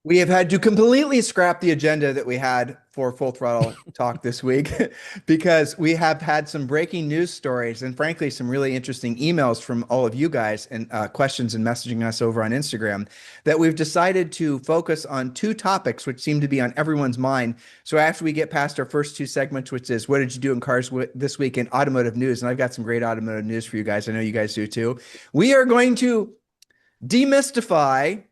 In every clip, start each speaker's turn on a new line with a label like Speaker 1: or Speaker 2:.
Speaker 1: We have had to completely scrap the agenda that we had for Full Throttle Talk this week because we have had some breaking news stories and, frankly, some really interesting emails from all of you guys and questions and messaging us over on Instagram that we've decided to focus on two topics which seem to be on everyone's mind. So, after we get past our first two segments, which is what did you do in cars this week in automotive news, and I've got some great automotive news for you guys. I know you guys do too. We are going to demystify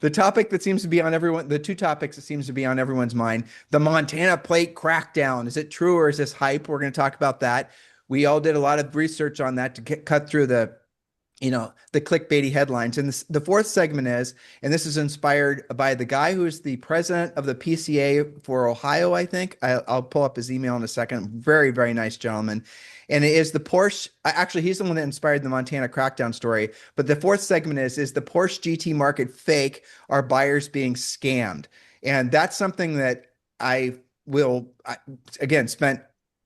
Speaker 1: the topic that seems to be on the two topics that seems to be on everyone's mind, the Montana plate crackdown. Is it true or is this hype? We're going to talk about that. We all did a lot of research on that to cut through the clickbaity headlines. And the fourth segment is, and this is inspired by the guy who is the president of the PCA for Ohio, I think. I'll pull up his email in a second. Very, very nice gentleman. And it is the Porsche. Actually, he's the one that inspired the Montana crackdown story. But the fourth segment is the Porsche GT market fake? Are buyers being scammed? And that's something that again, spent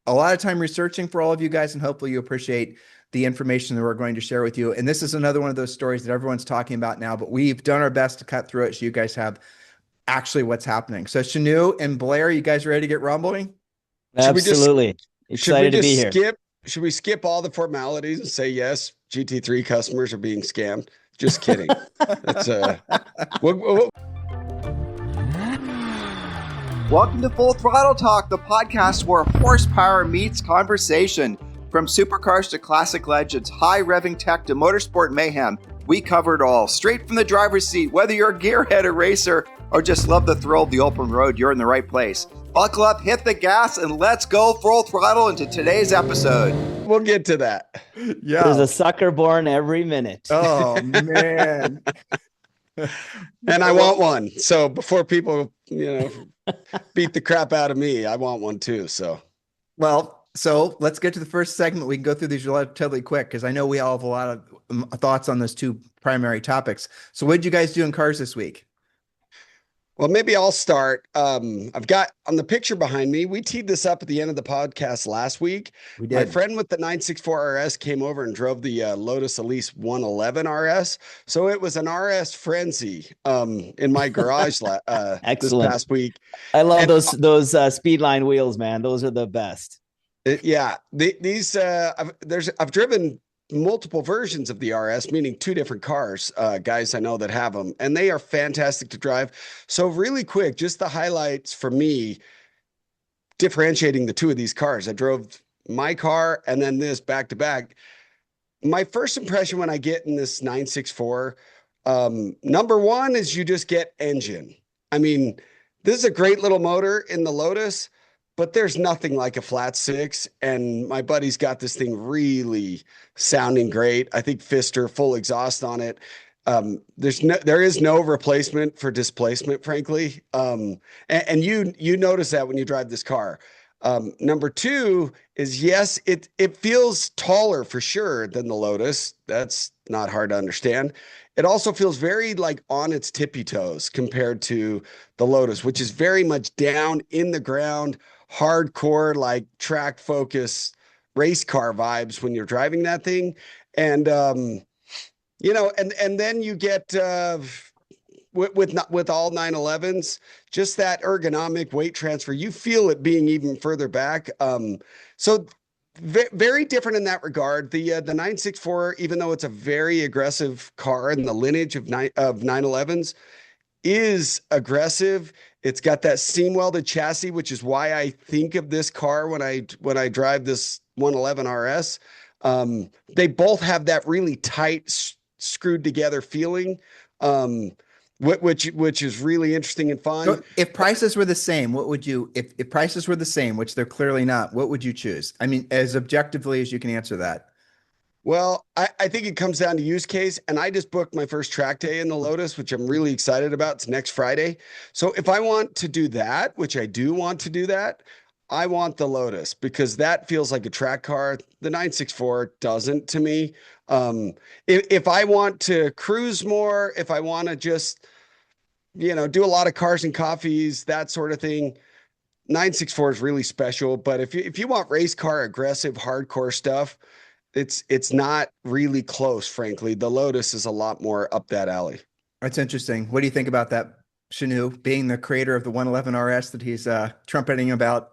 Speaker 1: a lot of time researching for all of you guys, and hopefully you appreciate the information that we're going to share with you. And this is another one of those stories that everyone's talking about now, but we've done our best to cut through it so you guys have actually what's happening. So Chenu and Blair, you guys ready to get rumbling?
Speaker 2: Absolutely. Excited to be here.
Speaker 3: Should we skip all the formalities and say yes, GT3 customers are being scammed? Just kidding. That's
Speaker 1: Welcome to Full Throttle Talk, the podcast where horsepower meets conversation. From supercars to classic legends, high revving tech to motorsport mayhem, we cover it all. Straight from the driver's seat, whether you're a gearhead, a racer, or just love the thrill of the open road, you're in the right place. Buckle up, hit the gas, and let's go full throttle into today's episode.
Speaker 3: We'll get to that.
Speaker 2: Yeah. There's a sucker born every minute.
Speaker 1: Oh, man.
Speaker 3: And I want one. So before people, beat the crap out of me, I want one too. So
Speaker 1: let's get to the first segment. We can go through these relatively quick because I know we all have a lot of thoughts on those two primary topics. So what did you guys do in cars this week?
Speaker 3: Well, maybe I'll start. I've got on the picture behind me, we teed this up at the end of the podcast last week.
Speaker 1: We did.
Speaker 3: My friend with the 964 RS came over and drove the Lotus Elise 111 RS. So it was an RS frenzy in my garage this past week.
Speaker 2: I love those Speedline wheels, man. Those are the best.
Speaker 3: I've driven multiple versions of the RS, meaning two different cars, guys I know that have them, and they are fantastic to drive. So really quick, just the highlights for me, differentiating the two of these cars. I drove my car and then this back to back. My first impression when I get in this 964, number one is you just get engine. I mean, this is a great little motor in the Lotus, but there's nothing like a flat six. And my buddy's got this thing really sounding great. I think Pfister full exhaust on it. There is no replacement for displacement, frankly. And you notice that when you drive this car. Number two is, yes, it feels taller for sure than the Lotus. That's not hard to understand. It also feels very like on its tippy toes compared to the Lotus, which is very much down in the ground, hardcore, like track focus race car vibes when you're driving that thing. And, and then you get, with all 911s, just that ergonomic weight transfer, you feel it being even further back. So very different in that regard. The 964, even though it's a very aggressive car in the lineage of 911s, is aggressive. It's got that seam welded chassis, which is why I think of this car when I drive this 111 RS. They both have that really tight, screwed together feeling, which is really interesting and fun.
Speaker 1: So if prices were the same, what would you? If prices were the same, which they're clearly not, what would you choose? I mean, as objectively as you can answer that.
Speaker 3: Well, I think it comes down to use case, and I just booked my first track day in the Lotus, which I'm really excited about. It's next Friday. So if I want to do that, which I do want to do that, I want the Lotus because that feels like a track car. The 964 doesn't to me. If I want to cruise more, if I want to just, do a lot of cars and coffees, that sort of thing, 964 is really special. But if you want race car, aggressive, hardcore stuff, it's not really close, frankly. The Lotus is a lot more up that alley.
Speaker 1: That's interesting. What do you think about that, Chenu, being the creator of the 111 RS that he's trumpeting about?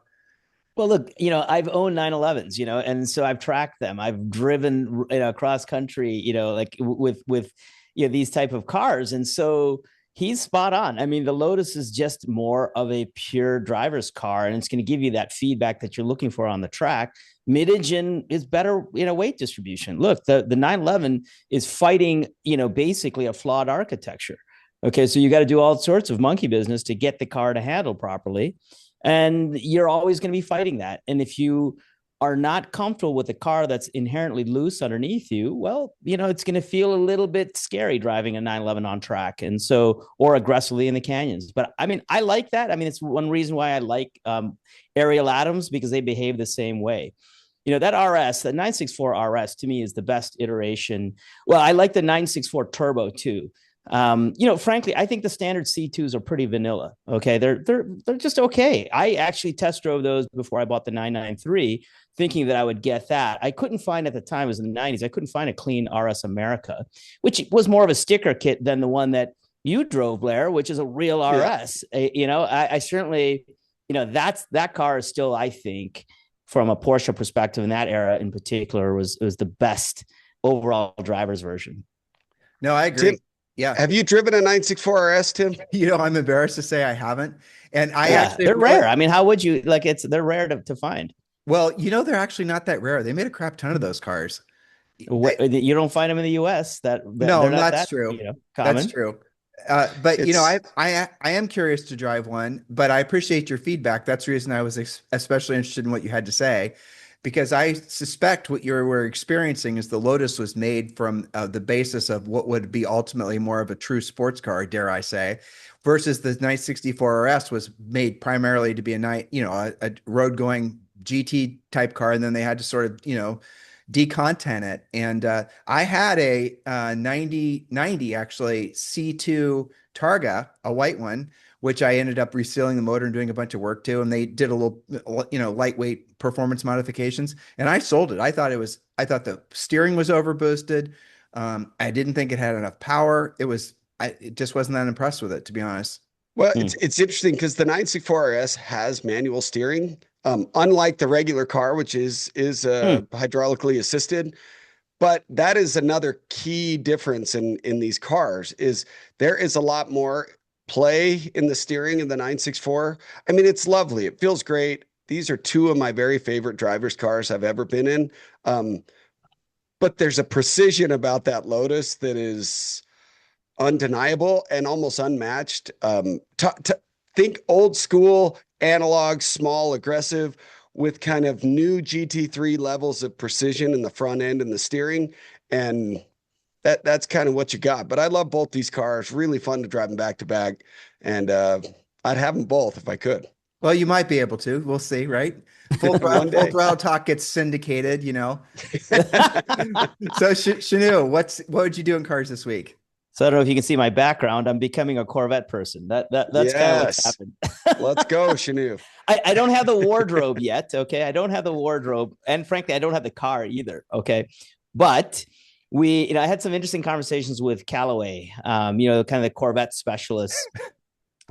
Speaker 2: Well, look, I've owned 911s, and so I've tracked them. I've driven, cross country, like with these type of cars, and so he's spot on. I mean, the Lotus is just more of a pure driver's car, and it's going to give you that feedback that you're looking for on the track. Midage and is better, weight distribution. Look, the 911 is fighting, basically a flawed architecture. Okay, so you got to do all sorts of monkey business to get the car to handle properly. And you're always going to be fighting that. And if you are not comfortable with a car that's inherently loose underneath you, well, it's going to feel a little bit scary driving a 911 on track. And so, or aggressively in the canyons. But I mean, I like that. I mean, it's one reason why I like Ariel Atoms, because they behave the same way. That RS, the 964 RS to me is the best iteration. Well, I like the 964 Turbo too. Frankly, I think the standard C2s are pretty vanilla. Okay. They're just okay. I actually test drove those before I bought the 993, thinking that I would get that. I couldn't find at the time, it was in the 90s. I couldn't find a clean RS America, which was more of a sticker kit than the one that you drove, Blair, which is a real RS. I certainly, that car is still, I think, from a Porsche perspective in that era in particular, was the best overall driver's version.
Speaker 1: No, I agree.
Speaker 3: Tim,
Speaker 1: yeah.
Speaker 3: Have you driven a 964 RS, Tim?
Speaker 1: I'm embarrassed to say I haven't. And
Speaker 2: they're rare. I mean, how would you they're rare to find.
Speaker 1: Well, they're actually not that rare. They made a crap ton of those cars.
Speaker 2: You don't find them in the US
Speaker 1: no, that's true.
Speaker 2: Common.
Speaker 1: That's true. But I am curious to drive one, but I appreciate your feedback. That's the reason I was especially interested in what you had to say, because I suspect what you were experiencing is the Lotus was made from the basis of what would be ultimately more of a true sports car, dare I say, versus the 964 RS was made primarily to be a road going GT type car. And then they had to sort of, decontent it. And I had a 90 actually C2 Targa, a white one, which I ended up resealing the motor and doing a bunch of work to. And they did a little, lightweight performance modifications. And I sold it. I thought the steering was overboosted. I didn't think it had enough power. It just wasn't that impressed with it, to be honest.
Speaker 3: Well, it's interesting because the 964 RS has manual steering, unlike the regular car, which is hydraulically assisted. But that is another key difference in these cars, is there is a lot more play in the steering in the 964. I mean, it's lovely. It feels great. These are two of my very favorite driver's cars I've ever been in. But there's a precision about that Lotus that is undeniable and almost unmatched. Think old school, analog, small, aggressive, with kind of new GT3 levels of precision in the front end and the steering. And that's kind of what you got. But I love both these cars. Really fun to drive them back to back. And I'd have them both if I could.
Speaker 1: Well, you might be able to. We'll see, right? Full Throttle Talk gets syndicated, So, Chenu, what would you do in cars this week?
Speaker 2: So I don't know if you can see my background. I'm becoming a Corvette person. That's kind of what's happened.
Speaker 3: Let's go, Chenu.
Speaker 2: I don't have the wardrobe yet. Okay. I don't have the wardrobe. And frankly, I don't have the car either. Okay. But I had some interesting conversations with Callaway, kind of the Corvette specialists.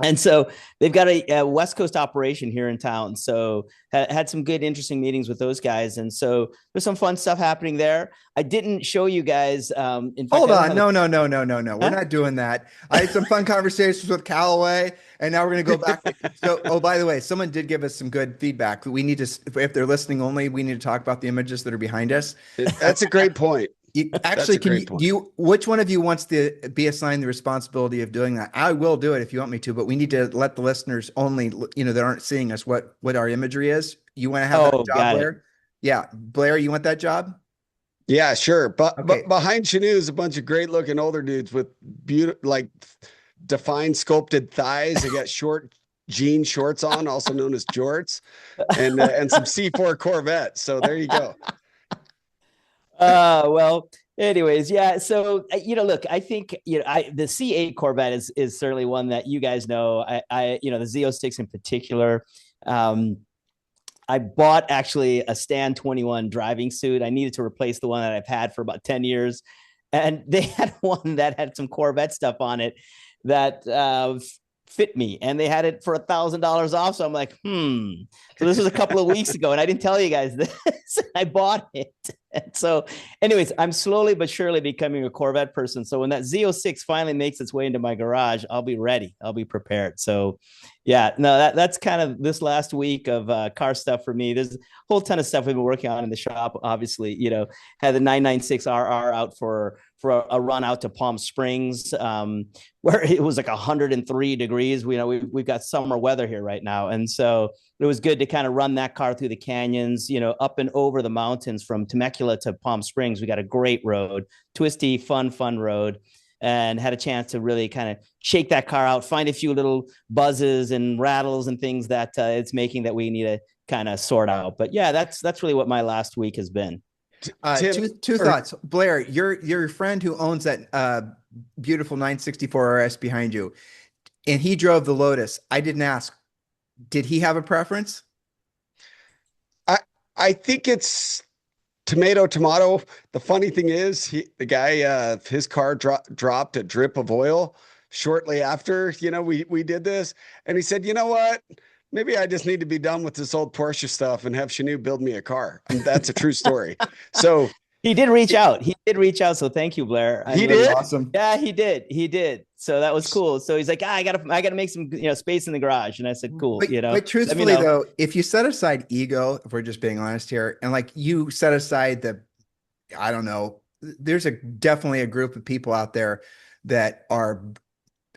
Speaker 2: And so they've got a West Coast operation here in town. So had some good, interesting meetings with those guys. And so there's some fun stuff happening there. I didn't show you guys. In fact,
Speaker 1: hold on. No. Huh? We're not doing that. I had some fun conversations with Callaway, and now we're going to go back. So, by the way, someone did give us some good feedback. We need to, if they're listening only, we need to talk about the images that are behind us.
Speaker 3: That's a great point.
Speaker 1: Which one of you wants to be assigned the responsibility of doing that? I will do it if you want me to, but we need to let the listeners only, that aren't seeing us, what our imagery is. You want to have that job, Blair? Yeah. Blair, you want that job?
Speaker 3: Yeah, sure. But behind Chenu is a bunch of great looking older dudes with defined sculpted thighs. They got short jean shorts on, also known as jorts, and some C4 Corvette. So there you go.
Speaker 2: Well, anyways, yeah. So, look, I think, the C8 Corvette is certainly one that you guys know. The Z06 in particular. I bought actually a Stan 21 driving suit. I needed to replace the one that I've had for about 10 years. And they had one that had some Corvette stuff on it that, fit me, and they had it for $1,000 off. So I'm like, So this was a couple of weeks ago, and I didn't tell you guys this. I bought it. And so anyways, I'm slowly but surely becoming a Corvette person. So when that Z06 finally makes its way into my garage, I'll be ready. I'll be prepared. So yeah, no, that's kind of this last week of car stuff for me. There's a whole ton of stuff we've been working on in the shop. Obviously, had the 996RR out for a run out to Palm Springs, where it was like 103 degrees. We've got summer weather here right now. And so it was good to kind of run that car through the canyons, up and over the mountains from Temecula to Palm Springs. We got a great road, twisty, fun road, and had a chance to really kind of shake that car out, find a few little buzzes and rattles and things that it's making that we need to kind of sort out. But yeah, that's really what my last week has been.
Speaker 1: Two thoughts. Blair, your friend who owns that beautiful 964 RS behind you, and he drove the Lotus. I didn't ask. Did he have a preference?
Speaker 3: I think it's tomato. The funny thing is, the guy, his car dropped a drip of oil shortly after, we did this. And he said, you know what? Maybe I just need to be done with this old Porsche stuff and have Chenu build me a car. And that's a true story. So
Speaker 2: he did reach out. So thank you, Blair.
Speaker 3: He did.
Speaker 1: Awesome.
Speaker 2: Yeah, he did. So that was cool. So he's like, I gotta make some, space in the garage. And I said, cool.
Speaker 1: But truthfully though, if you set aside ego, if we're just being honest here, and like you set aside I don't know, there's definitely a group of people out there that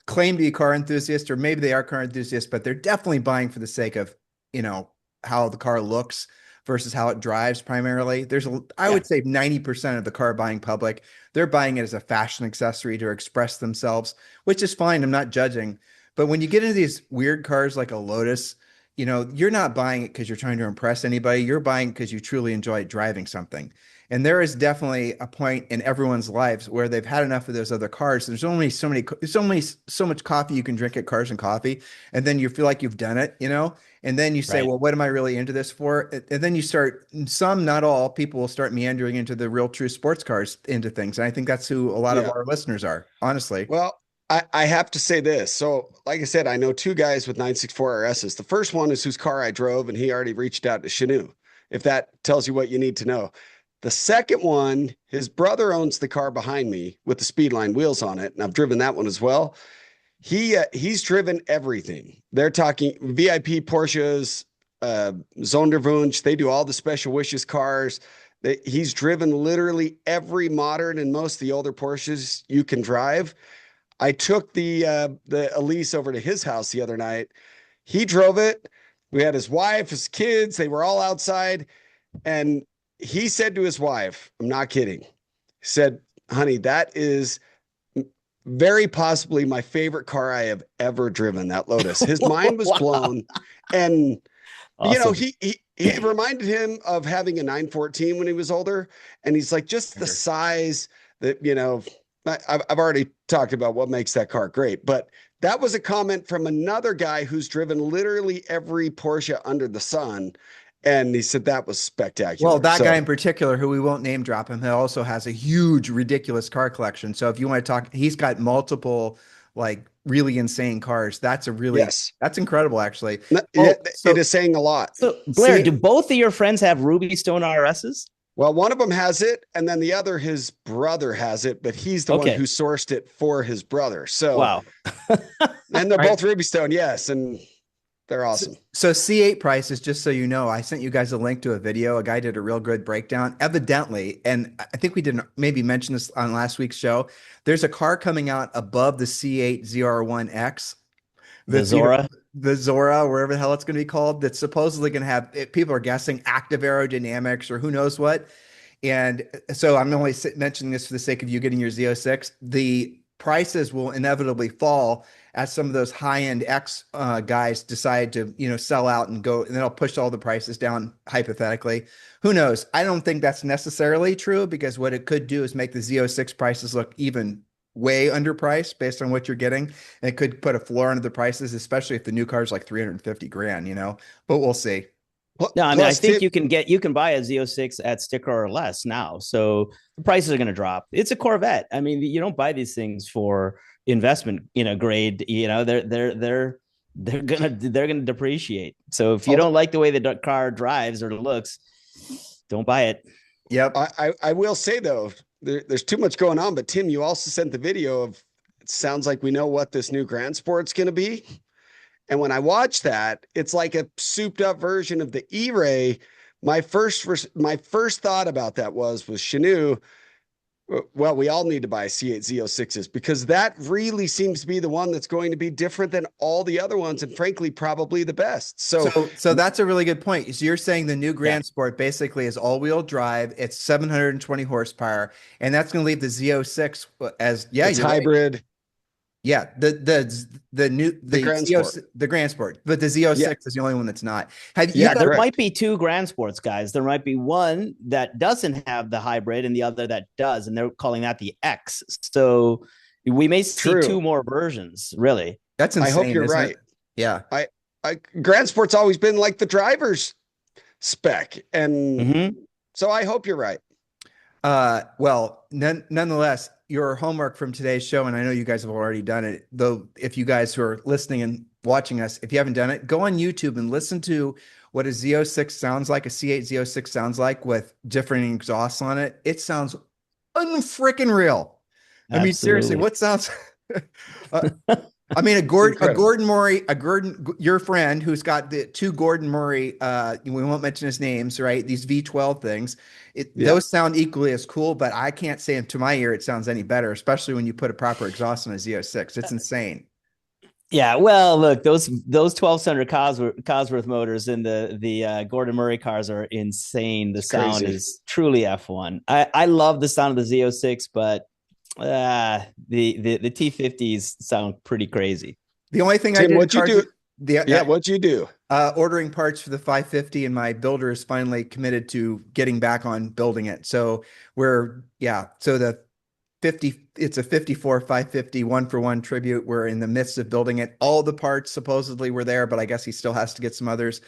Speaker 1: claim to be car enthusiasts, or maybe they are car enthusiasts, but they're definitely buying for the sake of, how the car looks versus how it drives primarily. I would say 90% of the car buying public, they're buying it as a fashion accessory to express themselves, which is fine. I'm not judging. But when you get into these weird cars like a Lotus, you're not buying it because you're trying to impress anybody. You're buying because you truly enjoy driving something. And there is definitely a point in everyone's lives where they've had enough of those other cars. There's only so much coffee you can drink at Cars and Coffee. And then you feel like you've done it, and then you say, well, what am I really into this for? And then you start, not all people will start meandering into the real true sports cars into things. And I think that's who a lot of our listeners are, honestly.
Speaker 3: Well, I have to say this. So like I said, I know two guys with 964 RSs. The first one is whose car I drove, and he already reached out to Chenu, if that tells you what you need to know. The second one, his brother owns the car behind me with the Speedline wheels on it, and I've driven that one as well. He's driven everything. They're talking VIP Porsches, Sonderwunsch. They do all the special wishes cars. He's driven literally every modern and most of the older Porsches you can drive. I took the Elise over to his house the other night. He drove it. We had his wife, his kids. They were all outside, and he said to his wife, I'm not kidding. He said, honey, that is very possibly my favorite car I have ever driven, that Lotus. His mind was blown. And,
Speaker 2: awesome.
Speaker 3: He reminded him of having a 914 when he was older. And he's like, just the size that, I've already talked about what makes that car great. But that was a comment from another guy who's driven literally every Porsche under the sun. And he said that was spectacular.
Speaker 1: Well, that guy in particular, who we won't name drop him, he also has a huge, ridiculous car collection. So if you want to talk, he's got multiple, like, really insane cars. That's that's incredible, actually.
Speaker 3: It is saying a lot.
Speaker 2: So Blair, do both of your friends have Ruby Stone RSs?
Speaker 3: Well, one of them has it, and then the other, his brother has it, but he's the one who sourced it for his brother. So,
Speaker 2: wow.
Speaker 3: And they're both Ruby Stone, yes, and they're awesome.
Speaker 1: So C8 prices, just so you know, I sent you guys a link to a video. A guy did a real good breakdown. Evidently, and I think we didn't maybe mention this on last week's show, there's a car coming out above the C8 ZR1X.
Speaker 2: The Zora?
Speaker 1: The Zora, wherever the hell it's going to be called, that's supposedly going to have, people are guessing, active aerodynamics or who knows what. And so I'm only mentioning this for the sake of you getting your Z06. The prices will inevitably fall as some of those high-end X guys decide to, sell out and go, and then I'll push all the prices down hypothetically. Who knows? I don't think that's necessarily true, because what it could do is make the Z06 prices look even way underpriced based on what you're getting. And it could put a floor under the prices, especially if the new car is like 350 grand, but we'll see.
Speaker 2: No, I mean, I think you can buy a Z06 at sticker or less now. So the prices are going to drop. It's a Corvette. I mean, you don't buy these things for investment, grade, they're gonna depreciate. So if you don't like the way the car drives or looks, don't buy it.
Speaker 1: Yep.
Speaker 3: I will say though, there's too much going on, but Tim, you also sent the video of, it sounds like we know what this new Grand Sport's going to be. And when I watch that, it's like a souped up version of the E-Ray. My first thought about that was Chenu. Well, we all need to buy C8 Z06s because that really seems to be the one that's going to be different than all the other ones, and frankly, probably the best.
Speaker 1: So that's a really good point. So you're saying the new Grand Sport basically is all-wheel drive. It's 720 horsepower, and that's going to leave the Z06 as
Speaker 3: it's hybrid.
Speaker 1: Right. Yeah, the Grand Sport, but the Z06 is the only one that's not.
Speaker 2: There might be two Grand Sports, guys. There might be one that doesn't have the hybrid and the other that does, and they're calling that the X. So we may see two more versions. Really,
Speaker 1: that's insane.
Speaker 3: I hope you're right.
Speaker 1: Yeah,
Speaker 3: Grand Sport's always been like the driver's spec, and so I hope you're right.
Speaker 1: Well, nonetheless, your homework from today's show, and I know you guys have already done it, though, if you guys who are listening and watching us, if you haven't done it, go on YouTube and listen to what a Z06 sounds like, a C8 Z06 sounds like with different exhausts on it. It sounds unfreaking real. Absolutely. I mean, seriously, what sounds... I mean, a Gordon Murray, your friend who's got the two Gordon Murray, we won't mention his names, right? These V12 things, those sound equally as cool, but I can't say to my ear it sounds any better, especially when you put a proper exhaust on a Z06. It's insane.
Speaker 2: Yeah, well, look, those 1200 Cosworth motors in the Gordon Murray cars are insane. The sound is truly F1. I love the sound of the Z06, but the T50s sound pretty crazy.
Speaker 1: The only thing
Speaker 3: Tim,
Speaker 1: I did,
Speaker 3: what'd you do?
Speaker 1: Ordering parts for the 550, and my builder is finally committed to getting back on building it. So so the 50, it's a 54 550 1-for-1 tribute. We're in the midst of building it. All the parts supposedly were there, but I guess he still has to get some others.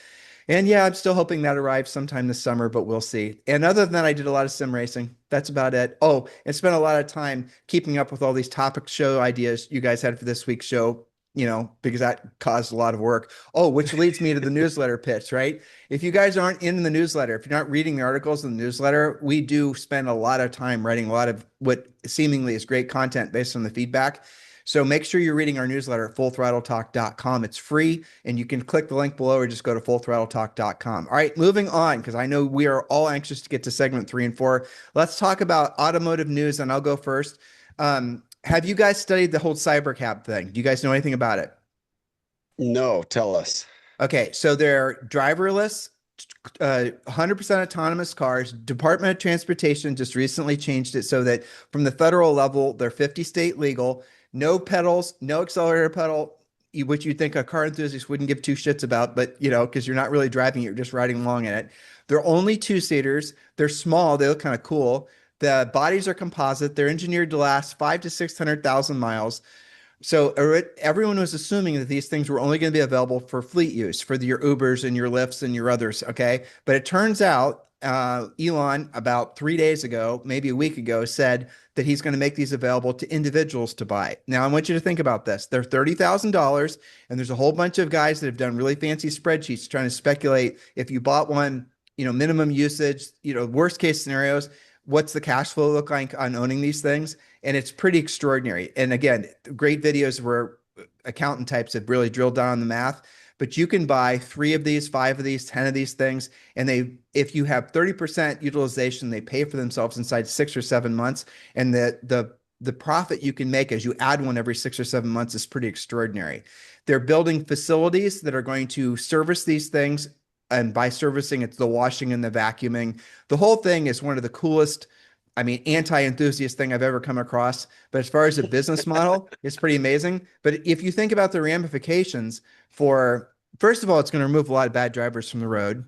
Speaker 1: And I'm still hoping that arrives sometime this summer, but we'll see. And other than that, I did a lot of sim racing. That's about it. Oh, and spent a lot of time keeping up with all these topic show ideas you guys had for this week's show, because that caused a lot of work. Oh, which leads me to the newsletter pitch, right? If you guys aren't in the newsletter, if you're not reading the articles in the newsletter, we do spend a lot of time writing a lot of what seemingly is great content based on the feedback. So make sure you're reading our newsletter at fullthrottletalk.com. It's free, and you can click the link below or just go to fullthrottletalk.com. All right, moving on, because I know we are all anxious to get to segment 3 and 4. Let's talk about automotive news, and I'll go first. Have you guys studied the whole Cybercab thing? Do you guys know anything about it?
Speaker 3: No, tell us.
Speaker 1: Okay, so they're driverless, 100% autonomous cars. Department of Transportation just recently changed it so that from the federal level, they're 50 state legal. No pedals, no accelerator pedal, which you'd think a car enthusiast wouldn't give two shits about, but because you're not really driving it, you're just riding along in it. They're only 2-seaters. They're small. They look kind of cool. The bodies are composite. They're engineered to last 500,000 to 600,000 miles. So everyone was assuming that these things were only going to be available for fleet use, for your Ubers and your Lyfts and your others. Okay. But it turns out Elon, about 3 days ago, maybe a week ago, said that he's going to make these available to individuals to buy. Now, I want you to think about this. They're $30,000, and there's a whole bunch of guys that have done really fancy spreadsheets trying to speculate if you bought one, minimum usage, worst case scenarios, what's the cash flow look like on owning these things? And it's pretty extraordinary. And again, great videos where accountant types have really drilled down on the math. But you can buy 3 of these, 5 of these, 10 of these things. And if you have 30% utilization, they pay for themselves inside 6 or 7 months. And the profit you can make as you add one every 6 or 7 months is pretty extraordinary. They're building facilities that are going to service these things. And by servicing, it's the washing and the vacuuming. The whole thing is one of the coolest, anti-enthusiast thing I've ever come across. But as far as a business model, it's pretty amazing. But if you think about the ramifications first of all, it's going to remove a lot of bad drivers from the road.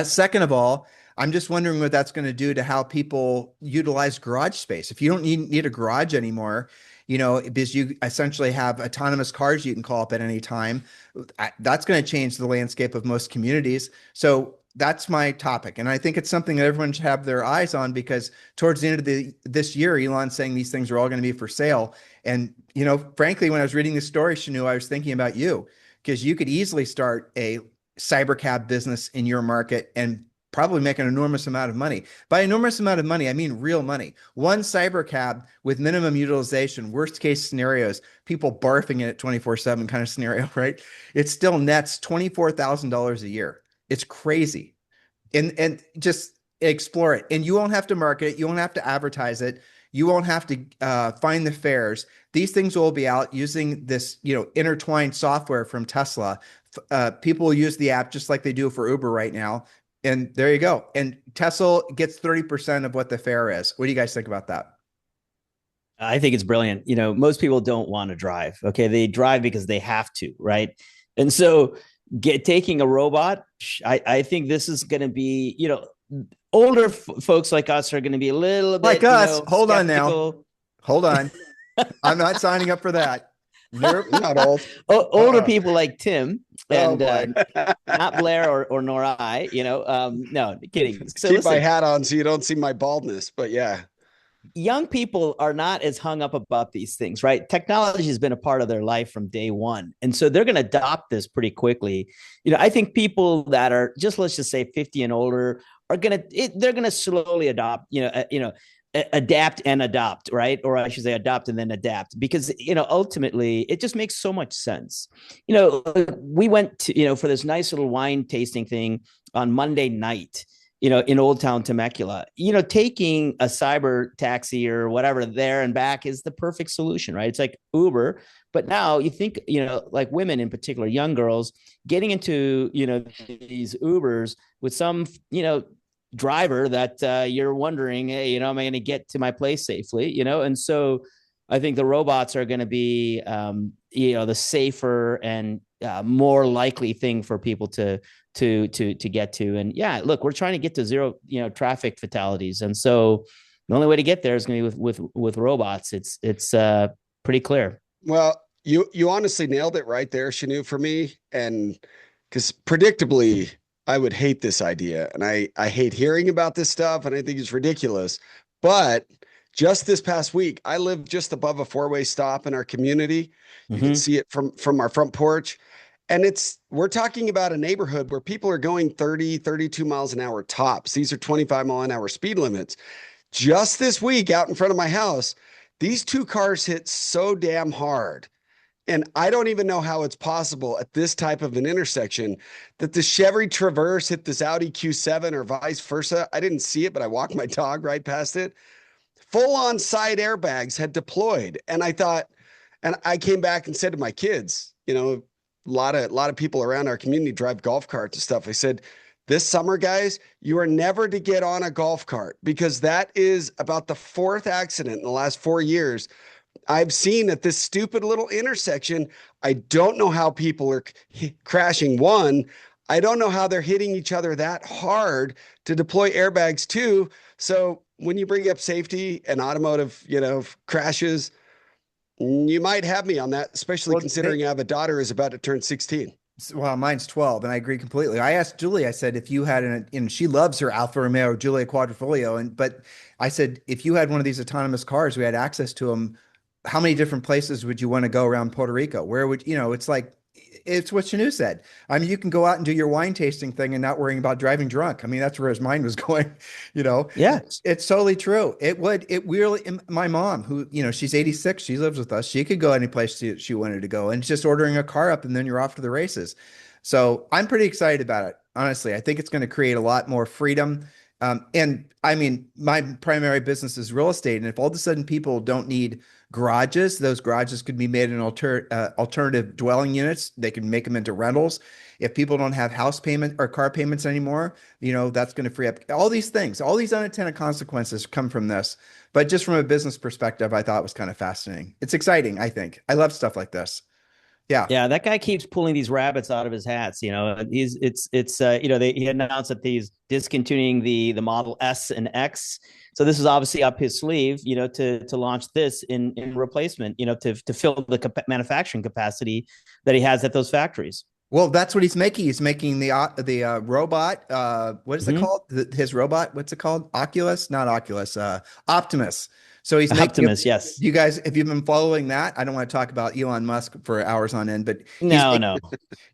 Speaker 1: Second of all, I'm just wondering what that's going to do to how people utilize garage space. If you don't need a garage anymore, because you essentially have autonomous cars you can call up at any time, that's going to change the landscape of most communities. So that's my topic. And I think it's something that everyone should have their eyes on, because towards the end of this year, Elon's saying these things are all going to be for sale. And, frankly, when I was reading this story, Chenu, I was thinking about you, because you could easily start a cybercab business in your market and probably make an enormous amount of money. By enormous amount of money, I mean real money. One cybercab with minimum utilization, worst case scenarios, people barfing in it 24/7 kind of scenario, right? It still nets $24,000 a year. It's crazy. And just explore it. And you won't have to market it. You won't have to advertise it. You won't have to find the fares. These things will be out using this, intertwined software from Tesla. People will use the app just like they do for Uber right now. And there you go. And Tesla gets 30% of what the fare is. What do you guys think about that?
Speaker 2: I think it's brilliant. Most people don't want to drive. Okay. They drive because they have to, right? And so taking a robot, I think this is going to be, older folks like us are going to be a little bit
Speaker 1: like us. Hold
Speaker 2: skeptical.
Speaker 1: on now. Hold on. I'm not signing up for that.
Speaker 3: Nope, not old.
Speaker 2: Older people like Tim and
Speaker 1: boy.
Speaker 2: not Blair or nor I, no, kidding. So
Speaker 3: Keep
Speaker 2: listen,
Speaker 3: my hat on so you don't see my baldness, but yeah.
Speaker 2: Young people are not as hung up about these things, right? Technology has been a part of their life from day one. And so they're going to adopt this pretty quickly. I think people that are just, let's just say 50 and older are they're going to slowly adopt, adapt and adopt, right? Or I should say adopt and then adapt, because, ultimately it just makes so much sense. We went to, for this nice little wine tasting thing on Monday night, in Old Town Temecula, taking a cyber taxi or whatever there and back is the perfect solution, right? It's like Uber, but now you think, like women in particular, young girls getting into, these Ubers with some, driver that you're wondering, hey, am I going to get to my place safely? And so I think the robots are going to be, the safer and more likely thing for people to get to. And yeah, look, we're trying to get to zero, traffic fatalities. And so the only way to get there is going to be with robots. It's pretty clear.
Speaker 3: Well, you honestly nailed it right there, Chenu, for me. And because predictably, I would hate this idea. And I hate hearing about this stuff. And I think it's ridiculous. But just this past week, I live just above a 4-way stop in our community. You can see it from our front porch. And we're talking about a neighborhood where people are going 30, 32 miles an hour tops. These are 25-mile-an-hour speed limits. Just this week out in front of my house, these two cars hit so damn hard. And I don't even know how it's possible at this type of an intersection that the Chevy Traverse hit this Audi Q7 or vice versa. I didn't see it, but I walked my dog right past it. Full on side airbags had deployed. And I thought, and I came back and said to my kids, a lot of people around our community drive golf carts and stuff. I said, this summer, guys, you are never to get on a golf cart, because that is about the 4th accident in the last 4 years I've seen at this stupid little intersection. I don't know how people are crashing. One, I don't know how they're hitting each other that hard to deploy airbags too. So when you bring up safety and automotive, crashes, you might have me on that, especially considering I have a daughter who's about to turn 16.
Speaker 1: Well, mine's 12, and I agree completely. I asked Julie, I said, if you had she loves her Alfa Romeo Giulia Quadrifoglio, but I said, if you had one of these autonomous cars, we had access to them, how many different places would you want to go around Puerto Rico? Where would, it's like, it's what Chenu said. I mean, you can go out and do your wine tasting thing and not worrying about driving drunk. I mean, that's where his mind was going,
Speaker 2: Yeah,
Speaker 1: it's totally true. It really, my mom, who, she's 86, she lives with us. She could go any place she wanted to go, and it's just ordering a car up and then you're off to the races. So I'm pretty excited about it. Honestly, I think it's going to create a lot more freedom. And I mean, my primary business is real estate. And if all of a sudden people don't need garages, those garages could be made in alternative dwelling units. They can make them into rentals. If people don't have house payment or car payments anymore, that's going to free up all these things. All these unintended consequences come from this. But just from a business perspective, I thought it was kind of fascinating. It's exciting, I think. I love stuff like this. Yeah.
Speaker 2: Yeah. That guy keeps pulling these rabbits out of his hats. He announced that he's discontinuing the Model S and X. So this is obviously up his sleeve, to launch this in replacement, to fill the manufacturing capacity that he has at those factories.
Speaker 1: Well, that's what he's making. He's making the robot. What is it
Speaker 2: Mhm.
Speaker 1: called? His robot. What's it called? Oculus? Not Oculus. Optimus. So he's making.
Speaker 2: Optimus, yes.
Speaker 1: You guys, if you've been following that, I don't want to talk about Elon Musk for hours on end, but he's
Speaker 2: No,
Speaker 1: making.
Speaker 2: no.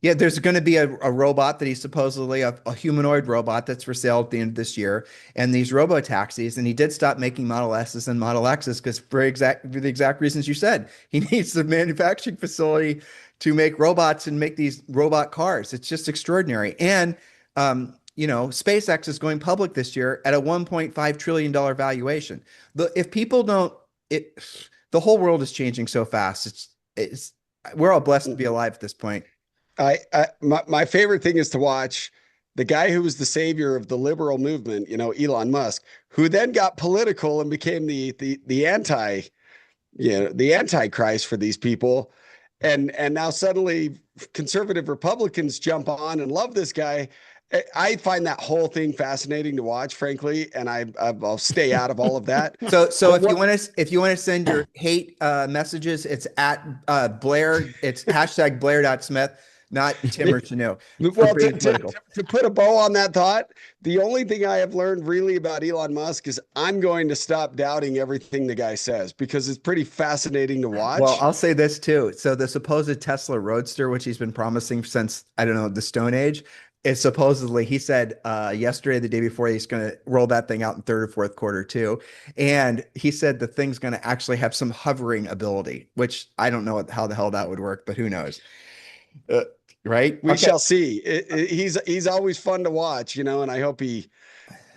Speaker 1: Yeah, there's going to be a robot that he's supposedly a humanoid robot that's for sale at the end of this year, and these robo taxis. And he did stop making Model S's and Model X's because for the exact reasons you said, he needs the manufacturing facility to make robots and make these robot cars. It's just extraordinary. And SpaceX is going public this year at a $1.5 trillion valuation. If people don't, it, the whole world is changing so fast. It's we're all blessed to be alive at this point.
Speaker 3: My favorite thing is to watch the guy who was the savior of the liberal movement, Elon Musk, who then got political and became the the antichrist for these people. And now suddenly conservative Republicans jump on and love this guy. I find that whole thing fascinating to watch, frankly, and I'll stay out of all of that.
Speaker 1: So if you want to send your hate messages, it's at Blair. It's hashtag Blair.Smith, not Tim or Chenu.
Speaker 3: Well, to put a bow on that thought, the only thing I have learned really about Elon Musk is I'm going to stop doubting everything the guy says because it's pretty fascinating to watch.
Speaker 1: Well, I'll say this too. So the supposed Tesla Roadster, which he's been promising since, I don't know, the Stone Age, is supposedly, he said yesterday, the day before, he's going to roll that thing out in third or fourth quarter too. And he said the thing's going to actually have some hovering ability, which I don't know how the hell that would work, but who knows? Right?
Speaker 3: We shall see. He's always fun to watch, and I hope he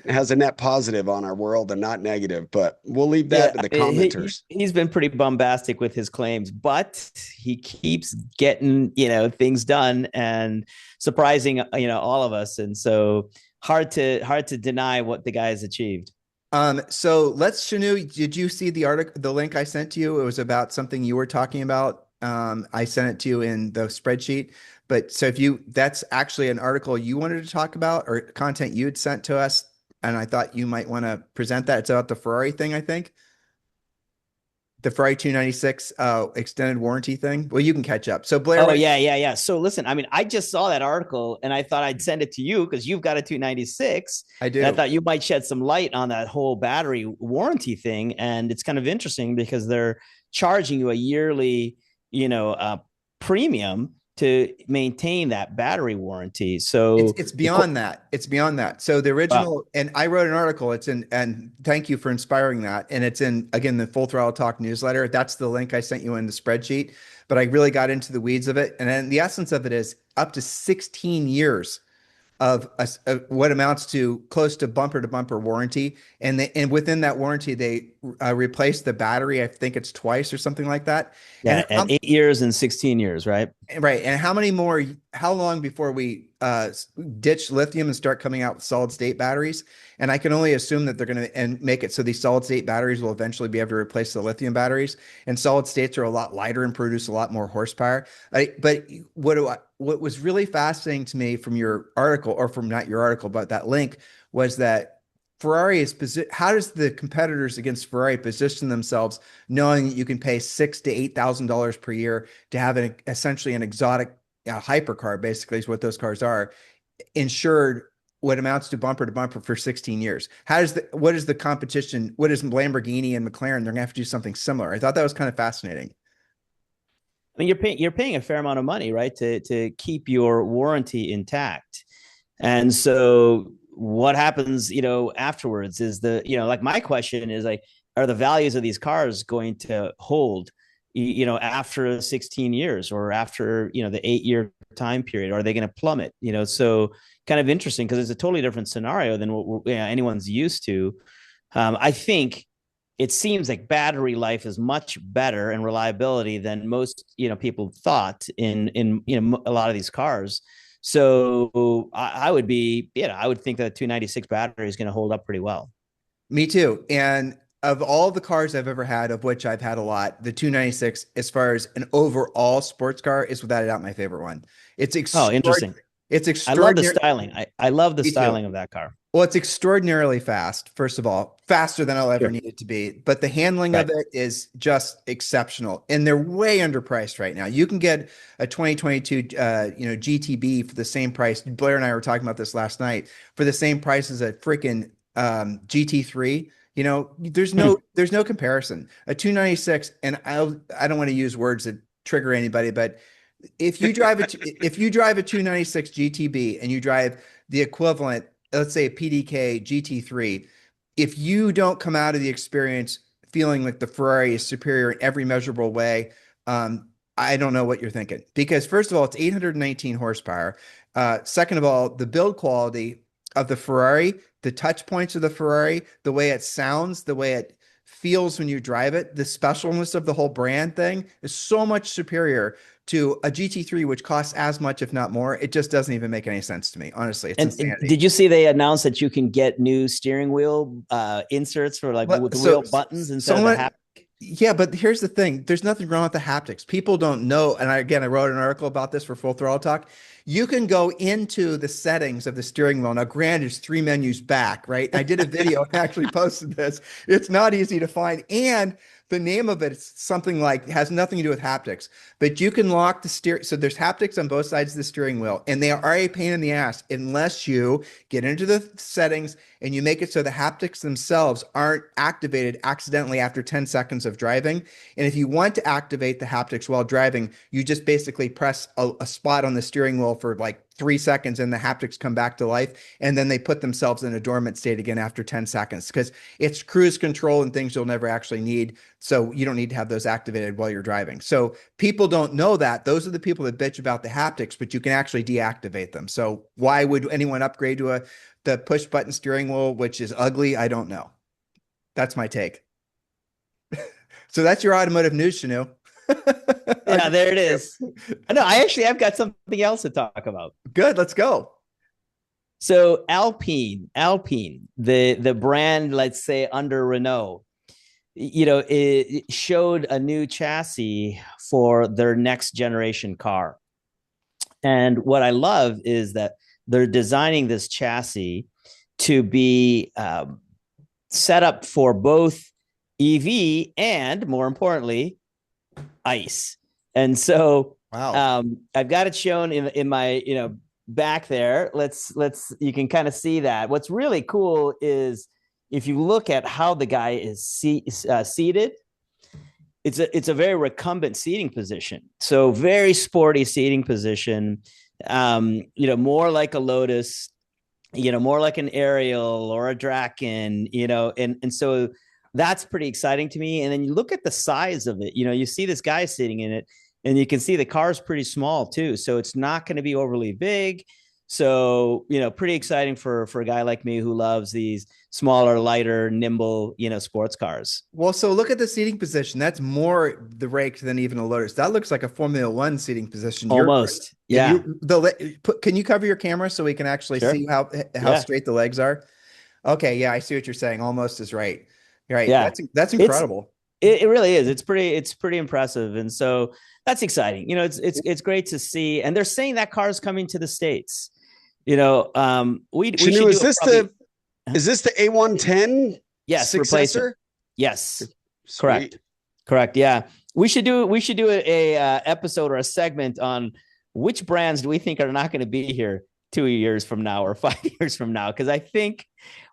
Speaker 3: has a net positive on our world and not negative, but we'll leave that to the commenters.
Speaker 2: He's been pretty bombastic with his claims, but he keeps getting, things done and surprising, all of us. And so hard to deny what the guy has achieved.
Speaker 1: So Chenu, did you see the link I sent to you? It was about something you were talking about. I sent it to you in the spreadsheet. But so that's actually an article you wanted to talk about or content you had sent to us. And I thought you might want to present that. It's about the Ferrari thing, I think. The Ferrari 296 extended warranty thing. Well, you can catch up. So Blair.
Speaker 2: Oh, yeah. So listen, I mean, I just saw that article and I thought I'd send it to you because you've got a 296.
Speaker 1: I do.
Speaker 2: And I thought you might shed some light on that whole battery warranty thing. And it's kind of interesting because they're charging you a yearly, premium to maintain that battery warranty. So
Speaker 1: it's beyond that. It's beyond that. So the original, and I wrote an article, and thank you for inspiring that. And it's in, again, the Full Throttle Talk newsletter. That's the link I sent you in the spreadsheet, but I really got into the weeds of it. And then the essence of it is up to 16 years of what amounts to close to bumper warranty. And within that warranty, they replace the battery. I think it's twice or something like that.
Speaker 2: Yeah, and 8 years and 16 years, right?
Speaker 1: Right. And how long before we ditch lithium and start coming out with solid state batteries? And I can only assume that they're going to make it so these solid state batteries will eventually be able to replace the lithium batteries. And solid states are a lot lighter and produce a lot more horsepower. But what was really fascinating to me from your article, or from not your article, but that link, was that Ferrari how does the competitors against Ferrari position themselves, knowing that you can pay $6,000 to $8,000 per year to have essentially an exotic hypercar, basically is what those cars are, insured what amounts to bumper for 16 years. What is the competition? What is Lamborghini and McLaren? They're gonna have to do something similar. I thought that was kind of fascinating.
Speaker 2: I mean, you're paying a fair amount of money, right, to keep your warranty intact. And so what happens, afterwards is like my question is like, are the values of these cars going to hold, after 16 years or after, the 8-year time period? Are they going to plummet? So kind of interesting because it's a totally different scenario than what anyone's used to. I think it seems like battery life is much better and reliability than most, people thought in a lot of these cars. So I would think that a 296 battery is going to hold up pretty well.
Speaker 1: Me too. And of all the cars I've ever had, of which I've had a lot, the 296, as far as an overall sports car, is without a doubt my favorite one. It's
Speaker 2: interesting.
Speaker 1: It's extraordinary.
Speaker 2: I love the styling. I love the styling of that car.
Speaker 1: Well, it's extraordinarily fast, first of all, faster than I'll ever
Speaker 2: Sure.
Speaker 1: need it to be. But the handling
Speaker 2: Right.
Speaker 1: of it is just exceptional. And they're way underpriced right now. You can get a 2022 GTB for the same price. Blair and I were talking about this last night, for the same price as a freaking GT3. There's no comparison. A 296, and I don't want to use words that trigger anybody, but if you drive if you drive a 296 GTB and you drive the equivalent, let's say a PDK GT3, if you don't come out of the experience feeling like the Ferrari is superior in every measurable way, I don't know what you're thinking. Because first of all, it's 819 horsepower. Second of all, the build quality of the Ferrari, the touch points of the Ferrari, the way it sounds, the way it feels when you drive it, the specialness of the whole brand thing is so much superior to a GT3, which costs as much, if not more. It just doesn't even make any sense to me. Honestly, it's insanity.
Speaker 2: Did you see they announced that you can get new steering wheel inserts for like with wheel buttons instead of the haptic?
Speaker 1: Yeah, but here's the thing. There's nothing wrong with the haptics. People don't know. And I wrote an article about this for Full Throttle Talk. You can go into the settings of the steering wheel. Now, granted, it's 3 menus back, right? I did a video and actually posted this. It's not easy to find. And the name of it is something like, has nothing to do with haptics, but you can lock the steer. So there's haptics on both sides of the steering wheel, and they are a pain in the ass unless you get into the settings and you make it so the haptics themselves aren't activated accidentally after 10 seconds of driving. And if you want to activate the haptics while driving, you just basically press a spot on the steering wheel for like 3 seconds and the haptics come back to life. And then they put themselves in a dormant state again after 10 seconds because it's cruise control and things you'll never actually need. So you don't need to have those activated while you're driving. So people don't know that. Those are the people that bitch about the haptics, but you can actually deactivate them. So why would anyone upgrade to the push button steering wheel, which is ugly? I don't know. That's my take. So that's your automotive news, Chenu.
Speaker 2: Yeah, there it is. No, I've got something else to talk about.
Speaker 1: Good, let's go.
Speaker 2: So Alpine, the brand, let's say under Renault, it showed a new chassis for their next generation car. And what I love is that they're designing this chassis to be set up for both EV and, more importantly, ICE. And so
Speaker 1: wow.
Speaker 2: I've got it shown in my back there. You can kind of see that. What's really cool is if you look at how the guy is seated, it's a very recumbent seating position. So very sporty seating position. More like a Lotus, more like an Ariel or a Draken, and so that's pretty exciting to me. And then you look at the size of it, you see this guy sitting in it and you can see the car's pretty small too. So it's not going to be overly big. So, pretty exciting for a guy like me who loves these smaller, lighter, nimble, sports cars.
Speaker 1: Well, so look at the seating position. That's more the rake than even a Lotus. That looks like a Formula One seating position.
Speaker 2: Almost. Yeah.
Speaker 1: Can you cover your camera so we can actually see how straight the legs are? Okay. Yeah. I see what you're saying. Almost is right. Right.
Speaker 2: Yeah.
Speaker 1: That's incredible.
Speaker 2: It really is. It's pretty impressive. And so that's exciting. It's great to see. And they're saying that car is coming to the States. Is
Speaker 3: this the A110?
Speaker 2: Yes,
Speaker 3: successor.
Speaker 2: Yes,
Speaker 3: Sweet.
Speaker 2: correct. Yeah, we should do a episode or a segment on which brands do we think are not going to be here 2 years from now or 5 years from now, because I think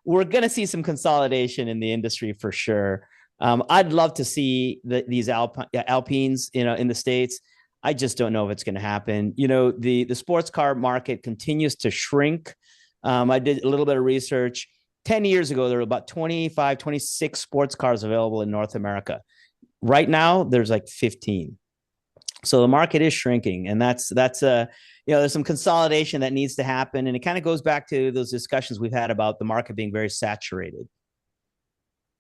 Speaker 2: we're going to see some consolidation in the industry for sure. I'd love to see these Alpines, in the States. I just don't know if it's going to happen. The sports car market continues to shrink. I did a little bit of research. 10 years ago, there were about 25, 26 sports cars available in North America. Right now, there's like 15. So the market is shrinking, and that's there's some consolidation that needs to happen. And it kind of goes back to those discussions we've had about the market being very saturated.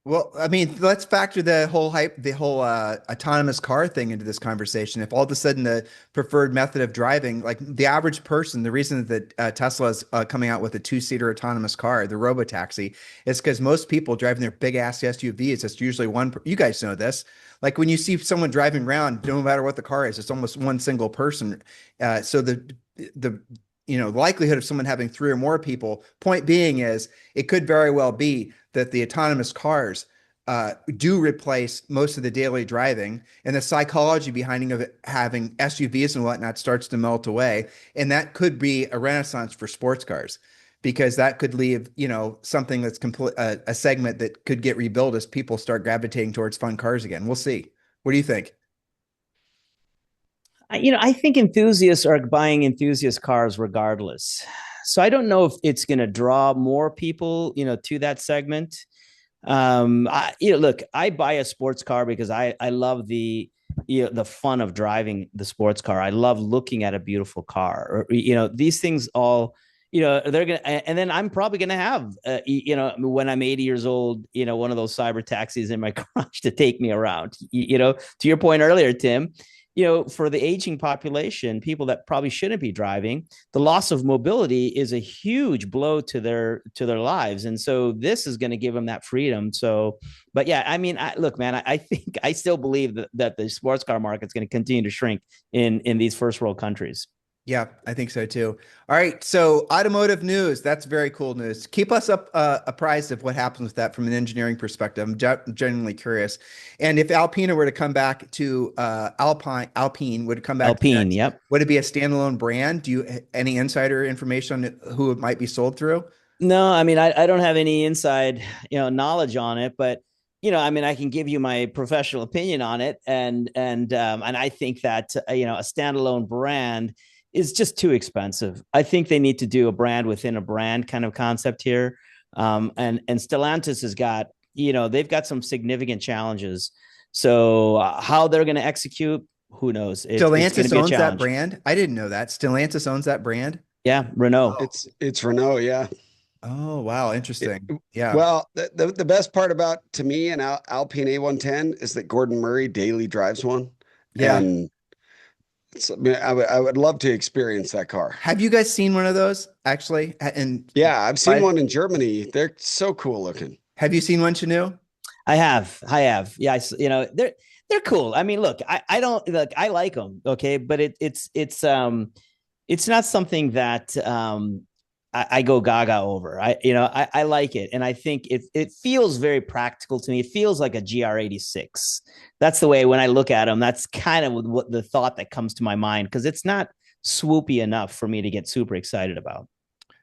Speaker 1: Well, I mean, let's factor the whole autonomous car thing into this conversation. If all of a sudden the preferred method of driving, like the average person, the reason that Tesla is coming out with a 2-seater autonomous car, the robotaxi, is because most people driving their big ass SUVs, it's usually one. You guys know this. Like when you see someone driving around, no matter what the car is, it's almost one single person. So the the likelihood of someone having three or more people. Point being is it could very well be that the autonomous cars do replace most of the daily driving, and the psychology behind of it, having SUVs and whatnot starts to melt away. And that could be a renaissance for sports cars, because that could leave, something that's complete, a segment that could get rebuilt as people start gravitating towards fun cars again. We'll see. What do you think?
Speaker 2: I think enthusiasts are buying enthusiast cars regardless. So I don't know if it's going to draw more people, to that segment. Look, I buy a sports car because I love the fun of driving the sports car. I love looking at a beautiful car. Or, these things all, they're gonna, and then I'm probably gonna have, when I'm 80 years old, one of those cyber taxis in my garage to take me around. To your point earlier, Tim, for the aging population, people that probably shouldn't be driving, the loss of mobility is a huge blow to their lives. And so this is going to give them that freedom. So, but yeah, I mean, look, man, I think I still believe that the sports car market is going to continue to shrink in these first world countries.
Speaker 1: Yeah, I think so too. All right, so automotive news, that's very cool news. Keep us apprised of what happens with that from an engineering perspective. I'm genuinely curious. And if Alpina were to come back to Alpine would come back
Speaker 2: Alpine,
Speaker 1: to
Speaker 2: yep.
Speaker 1: Would it be a standalone brand? Do you any insider information on who it might be sold through?
Speaker 2: No, I mean, I don't have any inside, knowledge on it, but I mean, I can give you my professional opinion on it, and I think that a standalone brand is just too expensive. I think they need to do a brand within a brand kind of concept here. And Stellantis has got, they've got some significant challenges. So how they're going to execute, who knows?
Speaker 1: Stellantis owns that brand. I didn't know that. Stellantis owns that brand.
Speaker 2: Yeah, Renault.
Speaker 3: It's Renault, yeah.
Speaker 1: Oh, wow, interesting. Yeah.
Speaker 3: Well, the best part about, to me, an Alpine A110 is that Gordon Murray daily drives one.
Speaker 1: Yeah.
Speaker 3: And I would love to experience that car.
Speaker 1: Have you guys seen one of those actually? And
Speaker 3: yeah, I've seen one in Germany. They're so cool looking.
Speaker 1: Have you seen one, Chenu?
Speaker 2: I have. Yeah, they're cool. I mean, look, I don't look. I like them. Okay, but it's not something that I go gaga over. I like it, and I think it feels very practical to me. It feels like a GR86. That's the way when I look at them. That's kind of what the thought that comes to my mind, because it's not swoopy enough for me to get super excited about.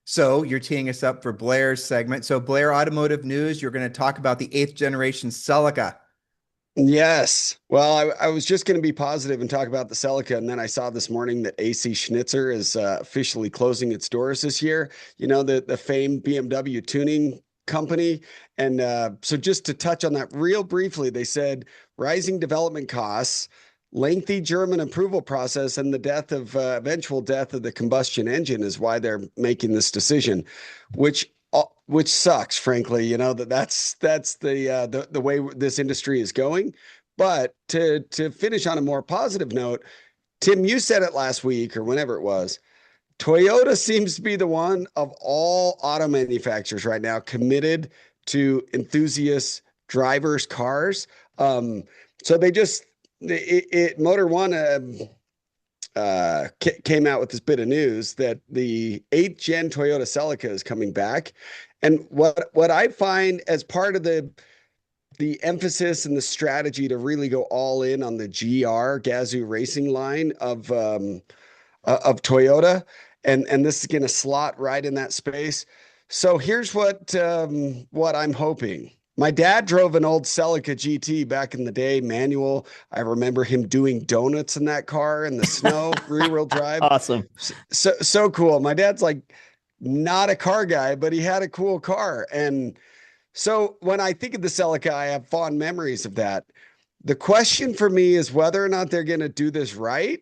Speaker 1: So you're teeing us up for Blair's segment. So Blair, automotive news. You're going to talk about the 8th generation Celica.
Speaker 3: Yes. Well, I was just going to be positive and talk about the Celica, and then I saw this morning that AC Schnitzer is officially closing its doors this year. The famed BMW tuning company. And so just to touch on that real briefly, they said rising development costs, lengthy German approval process, and the eventual death of the combustion engine is why they're making this decision, which sucks, frankly. That's the way this industry is going. But to finish on a more positive note, Tim, you said it last week or whenever it was, Toyota seems to be the one of all auto manufacturers right now committed to enthusiast drivers' cars. So they just Motor One came out with this bit of news that the 8th gen Toyota Celica is coming back. And what I find as part of the emphasis and the strategy to really go all in on the Gazoo racing line of Toyota, and this is going to slot right in that space. So here's what I'm hoping. My dad drove an old Celica GT back in the day, manual. I remember him doing donuts in that car in the snow, rear-wheel drive.
Speaker 2: Awesome.
Speaker 3: So cool. My dad's like not a car guy, but he had a cool car. And so when I think of the Celica, I have fond memories of that. The question for me is whether or not they're going to do this right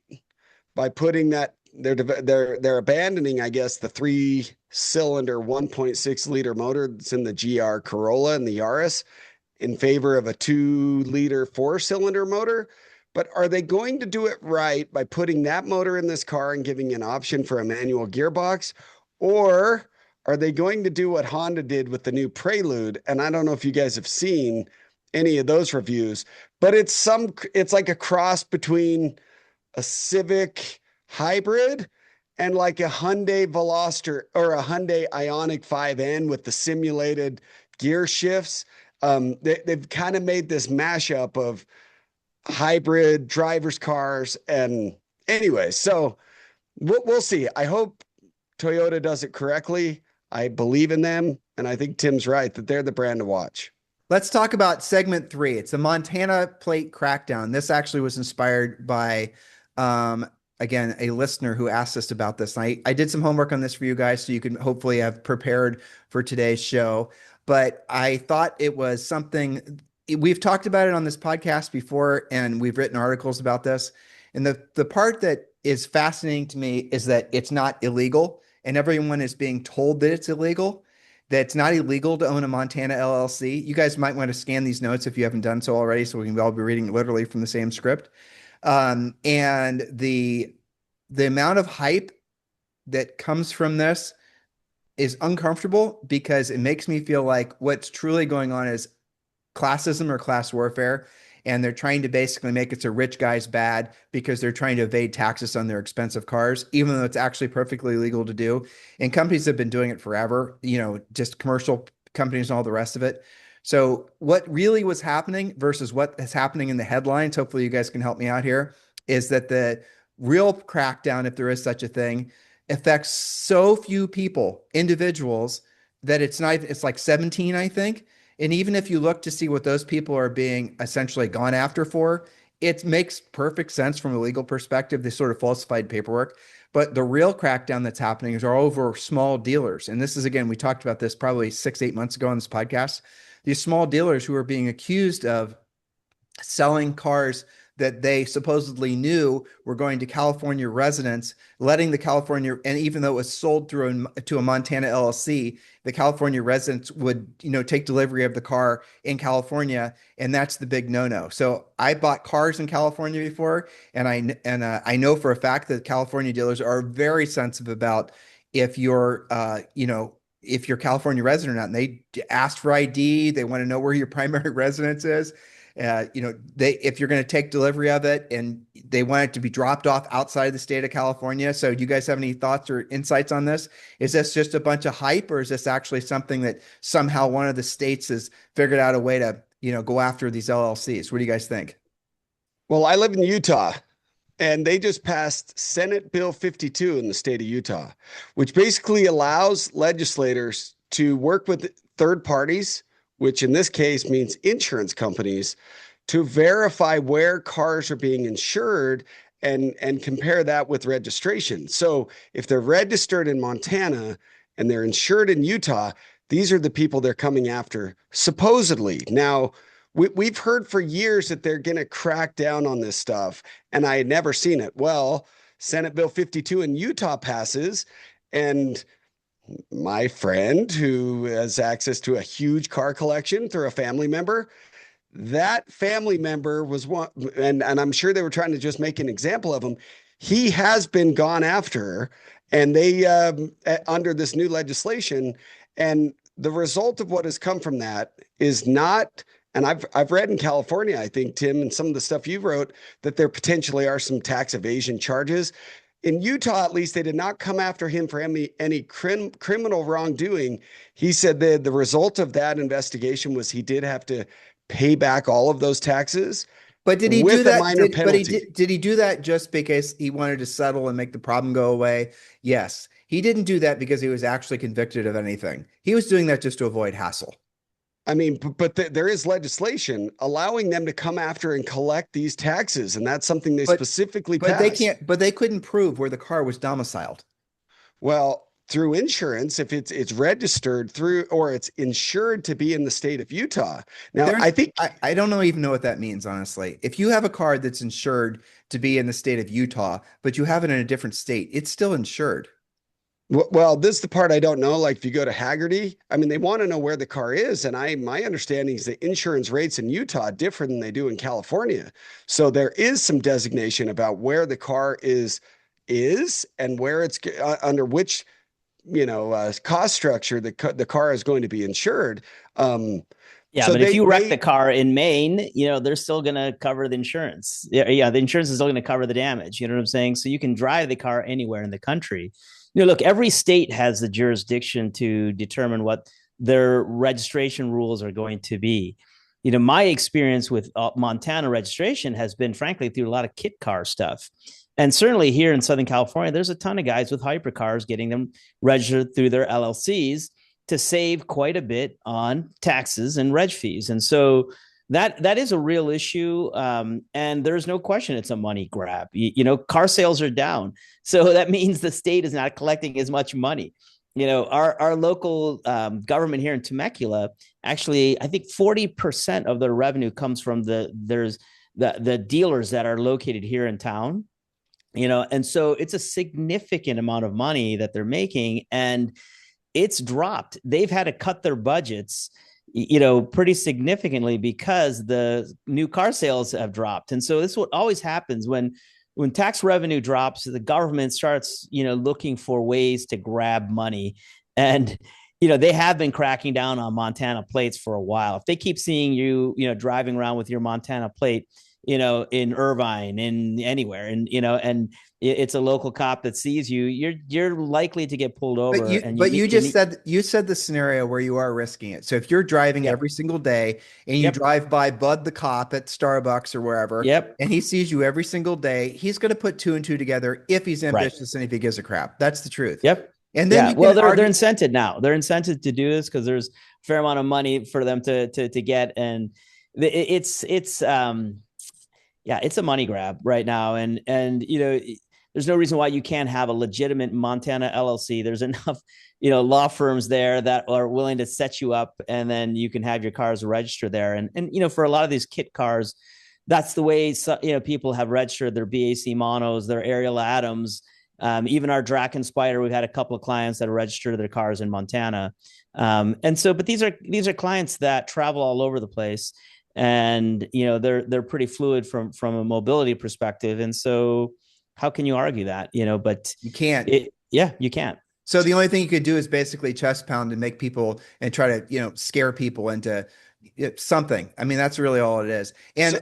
Speaker 3: by putting that they're abandoning, I guess, the 3-cylinder 1.6 liter motor that's in the GR Corolla and the Yaris in favor of a 2-liter 4-cylinder motor. But are they going to do it right by putting that motor in this car and giving an option for a manual gearbox? Or are they going to do what Honda did with the new Prelude? And I don't know if you guys have seen any of those reviews, but it's like a cross between a Civic hybrid and like a Hyundai Veloster or a Hyundai Ioniq 5N with the simulated gear shifts. They've kind of made this mashup of hybrid drivers cars. And anyway, so we'll see. I hope Toyota does it correctly. I believe in them. And I think Tim's right that they're the brand to watch.
Speaker 1: Let's talk about segment 3. It's a Montana plate crackdown. This actually was inspired by, again, a listener who asked us about this. And I did some homework on this for you guys so you can hopefully have prepared for today's show. But I thought it was something, we've talked about it on this podcast before, and we've written articles about this. And the part that is fascinating to me is that it's not illegal, and everyone is being told that it's illegal. That it's not illegal to own a Montana LLC. You guys might want to scan these notes if you haven't done so already, so we can all be reading literally from the same script. And the amount of hype that comes from this is uncomfortable because it makes me feel like what's truly going on is classism or class warfare. And they're trying to basically make it so rich guys bad because they're trying to evade taxes on their expensive cars, even though it's actually perfectly legal to do. And companies have been doing it forever, just commercial companies and all the rest of it. So what really was happening versus what is happening in the headlines, hopefully you guys can help me out here, is that the real crackdown, if there is such a thing, affects so few people, individuals, that it's like 17, I think. And even if you look to see what those people are being essentially gone after for, it makes perfect sense from a legal perspective, this sort of falsified paperwork. But the real crackdown that's happening is over small dealers. And this is, again, we talked about this probably 6-8 months ago on this podcast. These small dealers who are being accused of selling cars that they supposedly knew were going to California residents, letting the California, and even though it was sold to a Montana LLC, the California residents would, take delivery of the car in California, and that's the big no-no. So I bought cars in California before, and I know for a fact that California dealers are very sensitive about if you're, if you're California resident or not, and they ask for ID, they want to know where your primary residence is. If you're going to take delivery of it and they want it to be dropped off outside the state of California. So do you guys have any thoughts or insights on this? Is this just a bunch of hype, or is this actually something that somehow one of the states has figured out a way to, go after these LLCs? What do you guys think?
Speaker 3: Well, I live in Utah, and they just passed Senate Bill 52 in the state of Utah, which basically allows legislators to work with third parties, which in this case means insurance companies, to verify where cars are being insured and compare that with registration. So if they're registered in Montana and they're insured in Utah, these are the people they're coming after, supposedly. Now, we've heard for years that they're going to crack down on this stuff, and I had never seen it. Well, Senate Bill 52 in Utah passes, and my friend who has access to a huge car collection through a family member, that family member was one, and I'm sure they were trying to just make an example of him. He has been gone after, and they under this new legislation, and the result of what has come from that is not, and I've read in California, I think, Tim, and some of the stuff you wrote, that there potentially are some tax evasion charges. In Utah, at least, they did not come after him for any criminal wrongdoing. He said that the result of that investigation was he did have to pay back all of those taxes.
Speaker 1: But did he do that?
Speaker 3: Penalty.
Speaker 1: Did he do that just because he wanted to settle and make the problem go away? Yes. He didn't do that because he was actually convicted of anything. He was doing that just to avoid hassle.
Speaker 3: I mean, but there is legislation allowing them to come after and collect these taxes, and that's something they specifically passed.
Speaker 1: They can't. But they couldn't prove where the car was domiciled.
Speaker 3: Well, through insurance, if it's registered through, or it's insured to be in the state of Utah. Now,
Speaker 1: I don't even know what that means, honestly. If you have a car that's insured to be in the state of Utah, but you have it in a different state, it's still insured.
Speaker 3: Well, this is the part I don't know. Like if you go to Haggerty, I mean, they want to know where the car is. And my understanding is the insurance rates in Utah differ than they do in California. So there is some designation about where the car is and where it's under which, cost structure the car is going to be insured.
Speaker 2: Yeah,
Speaker 3: So
Speaker 2: but if you wreck the car in Maine, they're still going to cover the insurance. Yeah, the insurance is still going to cover the damage. You know what I'm saying? So you can drive the car anywhere in the country. Look, every state has the jurisdiction to determine what their registration rules are going to be. My experience with Montana registration has been, frankly, through a lot of kit car stuff. And certainly here in Southern California, there's a ton of guys with hypercars getting them registered through their LLCs to save quite a bit on taxes and reg fees. And so that is a real issue. And there's no question it's a money grab. Car sales are down. So that means the state is not collecting as much money. Our local government here in Temecula, actually, I think 40% of their revenue comes from the dealers that are located here in town. And so it's a significant amount of money that they're making, and it's dropped. They've had to cut their budgets, pretty significantly because the new car sales have dropped. And so this is what always happens when tax revenue drops, the government starts, looking for ways to grab money. And, they have been cracking down on Montana plates for a while. If they keep seeing you, driving around with your Montana plate, in Irvine, in anywhere, and it's a local cop that sees you, you're likely to get pulled over.
Speaker 1: But you said the scenario where you are risking it. So if you're driving every single day and you drive by Bud the cop at Starbucks or wherever, and he sees you every single day, he's going to put two and two together if he's ambitious and if he gives a crap. That's the truth. And then
Speaker 2: they're incented now. They're incented to do this because there's a fair amount of money for them to get, and it's a money grab right now. And there's no reason why you can't have a legitimate Montana LLC. There's enough, law firms there that are willing to set you up, and then you can have your cars registered there. And for a lot of these kit cars, that's the way, people have registered their BAC monos, their Ariel Adams, even our Draken Spider. We've had a couple of clients that registered their cars in Montana. But these are clients that travel all over the place. And they're pretty fluid from a mobility perspective, and so how can you argue that? But
Speaker 1: you can't.
Speaker 2: You can't.
Speaker 1: So the only thing you could do is basically chest pound and make people and try to scare people into something. I mean, that's really all it is. And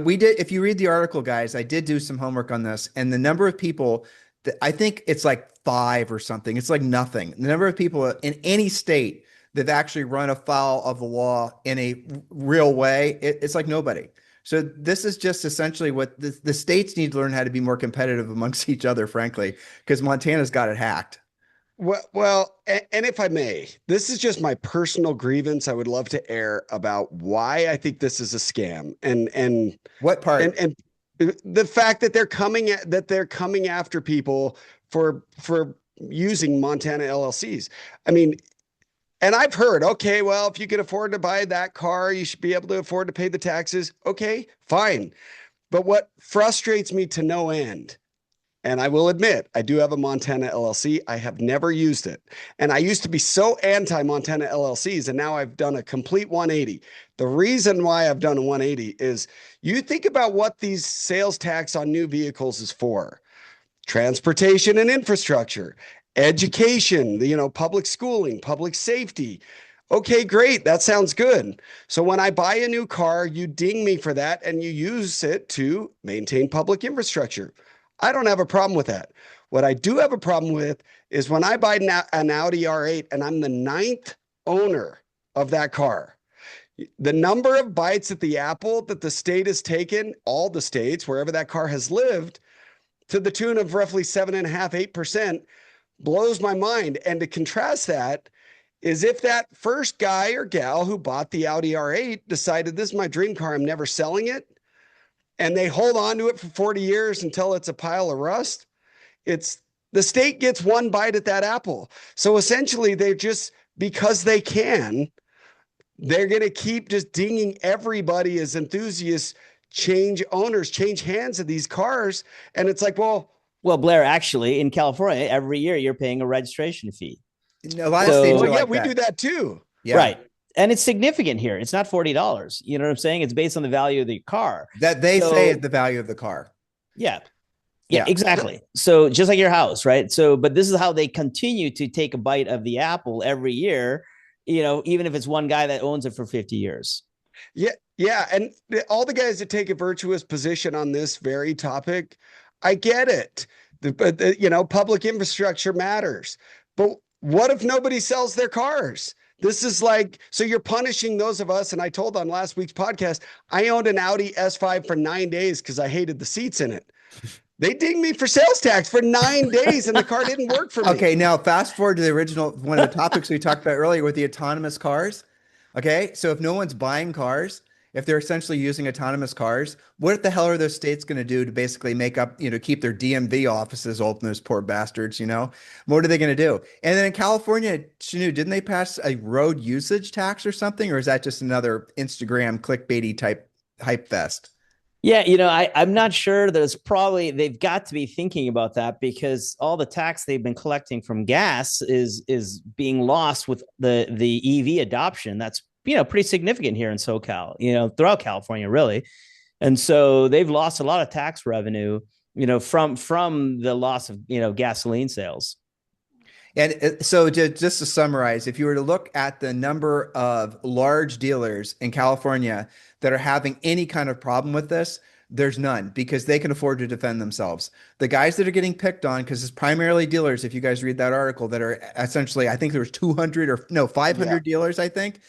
Speaker 1: we did. If you read the article, guys, I did do some homework on this, and the number of people that I think it's like 5 or something. It's like nothing. The number of people in any state that actually run afoul of the law in a real way, it's like nobody. So this is just essentially what the states need to learn how to be more competitive amongst each other, frankly, because Montana's got it hacked.
Speaker 3: Well, and if I may, this is just my personal grievance I would love to air about why I think this is a scam. And
Speaker 1: what part?
Speaker 3: And the fact that they're coming after people for using Montana LLCs. I mean, and I've heard, okay, well, if you can afford to buy that car, you should be able to afford to pay the taxes. Okay, fine. But what frustrates me to no end, and I will admit, I do have a Montana LLC. I have never used it. And I used to be so anti-Montana LLCs, and now I've done a complete 180. The reason why I've done a 180 is you think about what these sales tax on new vehicles is for. Transportation and infrastructure. Education, public schooling, public safety. Okay, great. That sounds good. So when I buy a new car, you ding me for that and you use it to maintain public infrastructure. I don't have a problem with that. What I do have a problem with is when I buy an Audi R8 and I'm the 9th owner of that car. The number of bites at the apple that the state has taken, all the states, wherever that car has lived, to the tune of roughly 7.5%, 8%, blows my mind. And to contrast that is if that first guy or gal who bought the Audi R8 decided this is my dream car, I'm never selling it, and they hold on to it for 40 years until it's a pile of rust, it's the state gets one bite at that apple. So essentially they're just, because they can, they're going to keep just dinging everybody as enthusiasts, change owners, change hands of these cars. And it's like, well,
Speaker 2: Blair, actually, in California, every year you're paying a registration fee.
Speaker 1: A lot of states are like
Speaker 3: we do that too.
Speaker 1: Yeah.
Speaker 2: Right. And it's significant here. It's not $40. You know what I'm saying? It's based on the value of the car.
Speaker 1: That they say is the value of the car.
Speaker 2: Yeah, exactly. So just like your house, right? So, but this is how they continue to take a bite of the apple every year. even if it's one guy that owns it for 50 years.
Speaker 3: Yeah. Yeah. And all the guys that take a virtuous position on this very topic, I get it. But public infrastructure matters. But what if nobody sells their cars? This is like, so you're punishing those of us. And I told on last week's podcast, I owned an Audi S5 for 9 days because I hated the seats in it. They dinged me for sales tax for 9 days and the car didn't work for me.
Speaker 1: Okay, now fast forward to the original, one of the topics we talked about earlier with the autonomous cars. Okay, so if no one's buying cars, if they're essentially using autonomous cars, what the hell are those states going to do to basically make up, keep their DMV offices open, those poor bastards, What are they going to do? And then in California, Chenu, didn't they pass a road usage tax or something? Or is that just another Instagram clickbaity type hype fest?
Speaker 2: Yeah, I'm not sure. They've got to be thinking about that because all the tax they've been collecting from gas is being lost with the EV adoption. That's pretty significant here in SoCal, throughout California, really. And so they've lost a lot of tax revenue, from the loss of, gasoline sales.
Speaker 1: And so just to summarize, if you were to look at the number of large dealers in California that are having any kind of problem with this, there's none because they can afford to defend themselves. The guys that are getting picked on, because it's primarily dealers, if you guys read that article, that are essentially, I think there was 500 dealers, I think.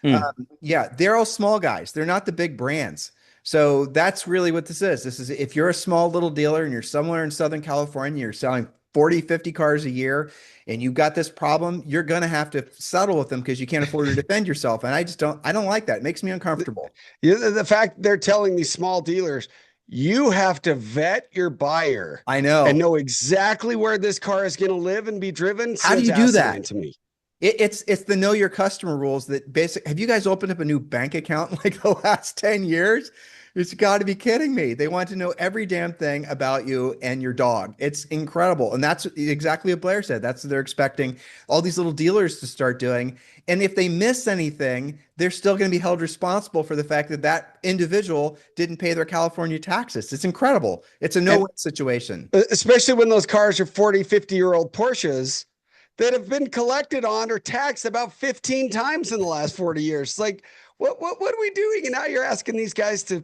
Speaker 1: They're all small guys. They're not the big brands. So that's really what this is. This is if you're a small little dealer and you're somewhere in Southern California, you're selling 40, 50 cars a year, and you've got this problem, you're going to have to settle with them because you can't afford to defend yourself. And I don't like that. It makes me uncomfortable.
Speaker 3: The fact they're telling these small dealers, you have to vet your buyer.
Speaker 1: I know.
Speaker 3: And know exactly where this car is going to live and be driven.
Speaker 1: How do you do that?
Speaker 3: To me.
Speaker 1: It's the know your customer rules that have you guys opened up a new bank account in like the last 10 years? It's got to be kidding me. They want to know every damn thing about you and your dog. It's incredible. And that's exactly what Blair said. That's what they're expecting all these little dealers to start doing. And if they miss anything, they're still going to be held responsible for the fact that that individual didn't pay their California taxes. It's incredible. It's a no-win situation.
Speaker 3: Especially when those cars are 40, 50-year-old Porsches that have been collected on or taxed about 15 times in the last 40 years. Like, what are we doing? And now you're asking these guys to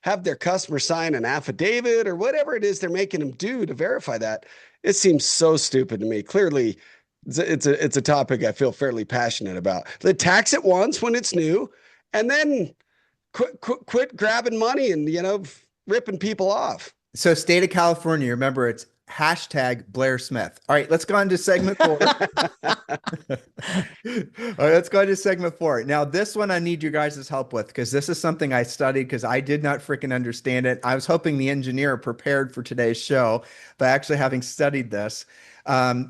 Speaker 3: have their customer sign an affidavit or whatever it is they're making them do to verify that. It seems so stupid to me. Clearly, it's a topic I feel fairly passionate about. The tax it once when it's new, and then quit grabbing money and ripping people off.
Speaker 1: So, state of California, remember it's #Blair Smith. All right, let's go on to segment 4. All right, let's go on to segment 4. Now, this one I need you guys' help with because this is something I studied because I did not freaking understand it. I was hoping the engineer prepared for today's show by actually having studied this.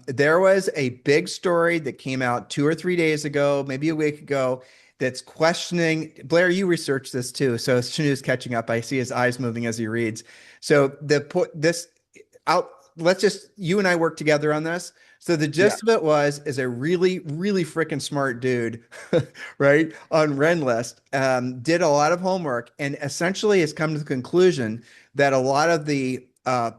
Speaker 1: There was a big story that came out 2 or 3 days ago, maybe a week ago, that's questioning. Blair, you researched this too, so Chenu's catching up. I see his eyes moving as he reads. So let's just, you and I work together on this. So the gist of it is a really, really freaking smart dude, right, on Renlist, did a lot of homework and essentially has come to the conclusion that a lot of the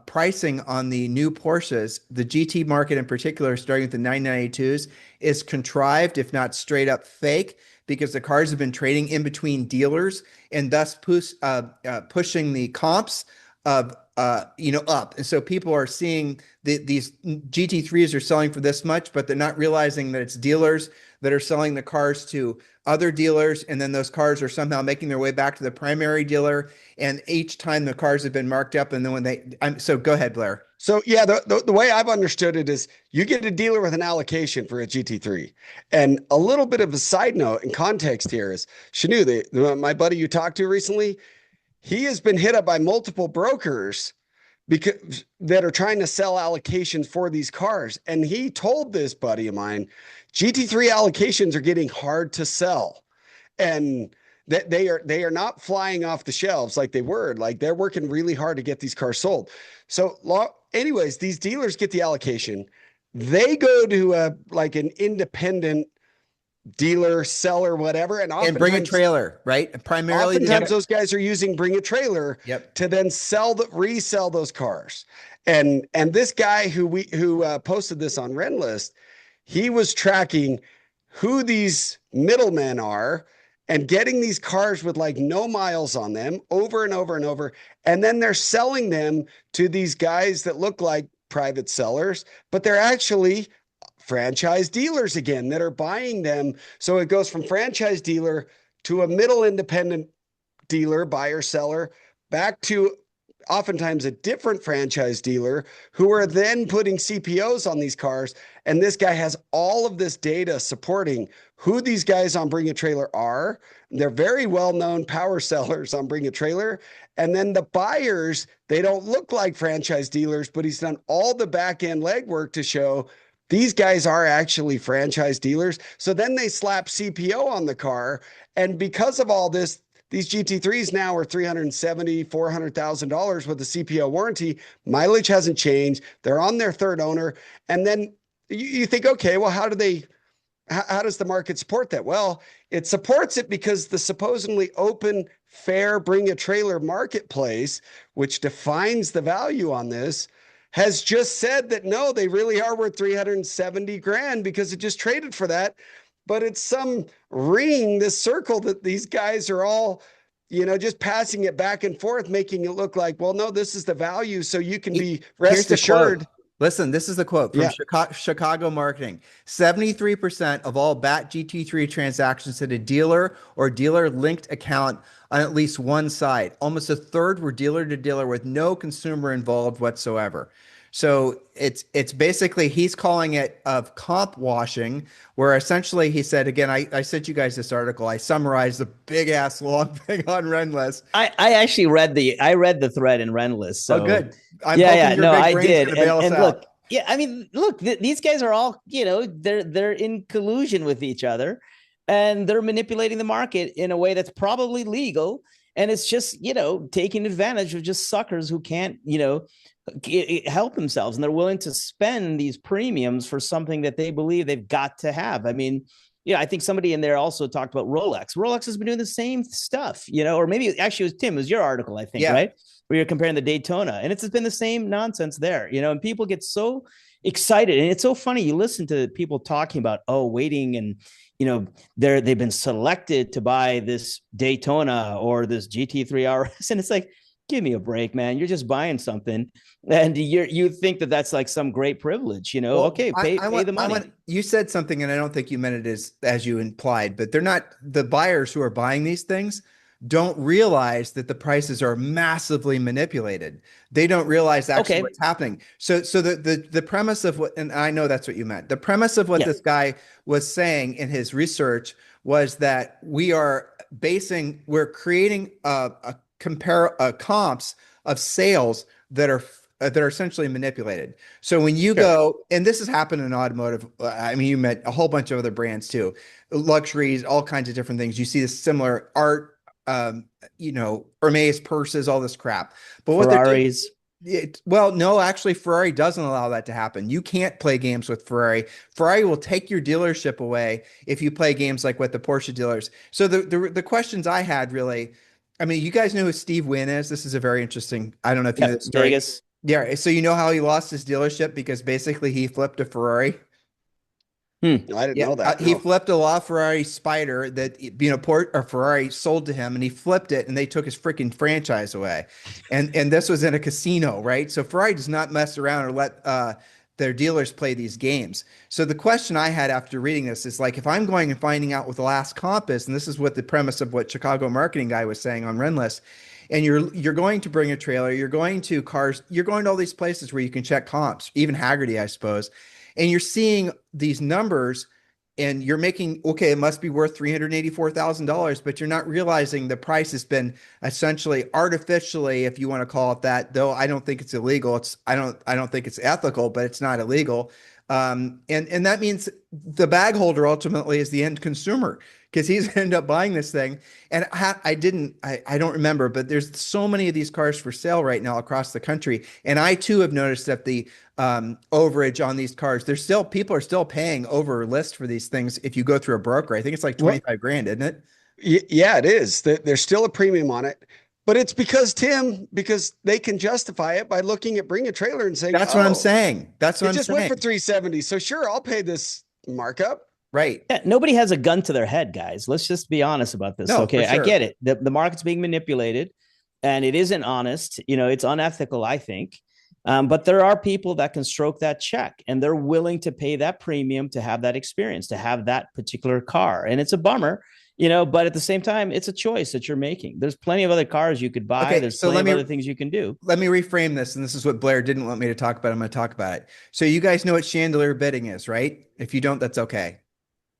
Speaker 1: pricing on the new Porsches, the GT market in particular, starting with the 992s, is contrived, if not straight up fake, because the cars have been trading in between dealers and thus pushing the comps of up. And so people are seeing these GT3s are selling for this much, but they're not realizing that it's dealers that are selling the cars to other dealers. And then those cars are somehow making their way back to the primary dealer. And each time the cars have been marked up. And then so go ahead, Blair.
Speaker 3: So yeah, the way I've understood it is you get a dealer with an allocation for a GT3. And a little bit of a side note and context here is Chenu, my buddy you talked to recently, he has been hit up by multiple brokers that are trying to sell allocations for these cars. And he told this buddy of mine, GT3 allocations are getting hard to sell. And that they are not flying off the shelves like they were. Like they're working really hard to get these cars sold. So anyways, these dealers get the allocation. They go to an independent dealer, seller, whatever, and
Speaker 1: bring a trailer, right? Primarily,
Speaker 3: oftentimes those guys are using bring a trailer to then resell those cars. And this guy who posted this on Renlist, he was tracking who these middlemen are and getting these cars with like no miles on them over and over and over. And then they're selling them to these guys that look like private sellers, but they're actually franchise dealers again that are buying them. So it goes from franchise dealer to a middle independent dealer, buyer, seller, back to oftentimes a different franchise dealer who are then putting CPOs on these cars. And this guy has all of this data supporting who these guys on Bring a Trailer are. They're very well-known power sellers on Bring a Trailer. And then the buyers, they don't look like franchise dealers, but he's done all the back-end legwork to show these guys are actually franchise dealers. So then they slap CPO on the car. And because of all this, these GT3s now are $370,000, $400,000 with a CPO warranty. Mileage hasn't changed. They're on their third owner. And then you think, okay, well, how does the market support that? Well, it supports it because the supposedly open, fair Bring a Trailer marketplace, which defines the value on this, has just said that no, they really are worth 370 grand because it just traded for that. But it's some ring, this circle that these guys are all, just passing it back and forth, making it look like, well, no, this is the value. So you can be rest assured.
Speaker 1: Listen, this is the quote from Chicago Marketing. 73% of all BAT GT3 transactions hit a dealer or dealer-linked account on at least one side. Almost a third were dealer-to-dealer with no consumer involved whatsoever. So it's basically, he's calling it of comp washing, where essentially he said, again, I sent you guys this article. I summarized the big ass long thing on Renless.
Speaker 2: I actually read the thread in Renless. So.
Speaker 1: Oh, good.
Speaker 2: I did. And look, look, these guys are all, they're in collusion with each other, and they're manipulating the market in a way that's probably legal. And it's just, taking advantage of just suckers who can't, help themselves, and they're willing to spend these premiums for something that they believe they've got to have. I mean, I think somebody in there also talked about Rolex. Rolex has been doing the same stuff, or maybe actually it was Tim, it was your article, I think, right? Where you're comparing the Daytona, and it's been the same nonsense there, and people get so excited. And it's so funny. You listen to people talking about, waiting, and, they've been selected to buy this Daytona or this GT3 RS. And it's like, give me a break, man. You're just buying something, and you think that that's like some great privilege, Well, okay, pay the money.
Speaker 1: You said something, and I don't think you meant it as you implied, but they're not, the buyers who are buying these things don't realize that the prices are massively manipulated. They don't realize actually what's happening. So the premise of what, and I know that's what you meant. The premise of what this guy was saying in his research was that we're creating comps of sales that are essentially manipulated. So when you go, and this has happened in automotive, I mean, you met a whole bunch of other brands too, luxuries, all kinds of different things. You see this similar art, Hermes purses, all this crap. But what
Speaker 2: Ferraris.
Speaker 1: No, actually, Ferrari doesn't allow that to happen. You can't play games with Ferrari. Ferrari will take your dealership away if you play games like with the Porsche dealers. So the questions I had really, I mean, you guys know who Steve Wynn is. This is a very interesting, I don't know if you know the story.
Speaker 2: Vegas.
Speaker 1: Yeah. So you know how he lost his dealership because basically he flipped a Ferrari.
Speaker 3: I didn't know that.
Speaker 1: He flipped a LaFerrari Spider that Ferrari sold to him, and he flipped it, and they took his freaking franchise away. And this was in a casino, right? So Ferrari does not mess around or let their dealers play these games. So the question I had after reading this is like, if I'm going and finding out what the last comp is, and this is what the premise of what Chicago marketing guy was saying on Renless, and you're going to Bring a Trailer, you're going to cars, you're going to all these places where you can check comps, even Haggerty, I suppose. And you're seeing these numbers, and you're making, okay, it must be worth $384,000, but you're not realizing the price has been essentially artificially, if you want to call it that, though I don't think it's illegal. I don't think it's ethical, but it's not illegal. And that means the bag holder ultimately is the end consumer, because he's end up buying this thing. And I don't remember, but there's so many of these cars for sale right now across the country. And I too have noticed that the overage on these cars, people are still paying over list for these things. If you go through a broker, I think it's like 25 grand, isn't it?
Speaker 3: Yeah, it is. There's still a premium on it. But it's because they can justify it by looking at Bring a Trailer and saying,
Speaker 1: that's what I'm saying. That's what I'm saying.
Speaker 3: It just went for 370. So sure, I'll pay this markup.
Speaker 1: Right.
Speaker 2: Yeah, nobody has a gun to their head, guys. Let's just be honest about this.
Speaker 1: No,
Speaker 2: Okay.
Speaker 1: for
Speaker 2: I
Speaker 1: sure.
Speaker 2: get it. The market's being manipulated and it isn't honest. It's unethical, I think. But there are people that can stroke that check and they're willing to pay that premium to have that experience, to have that particular car. And it's a bummer, but at the same time, it's a choice that you're making. There's plenty of other cars you could buy.
Speaker 1: Okay,
Speaker 2: There's
Speaker 1: so
Speaker 2: plenty of other things you can do.
Speaker 1: let me reframe this, and this is what Blair didn't want me to talk about. I'm going to talk about it. So you guys know what chandelier bidding is, right? If you don't, that's okay.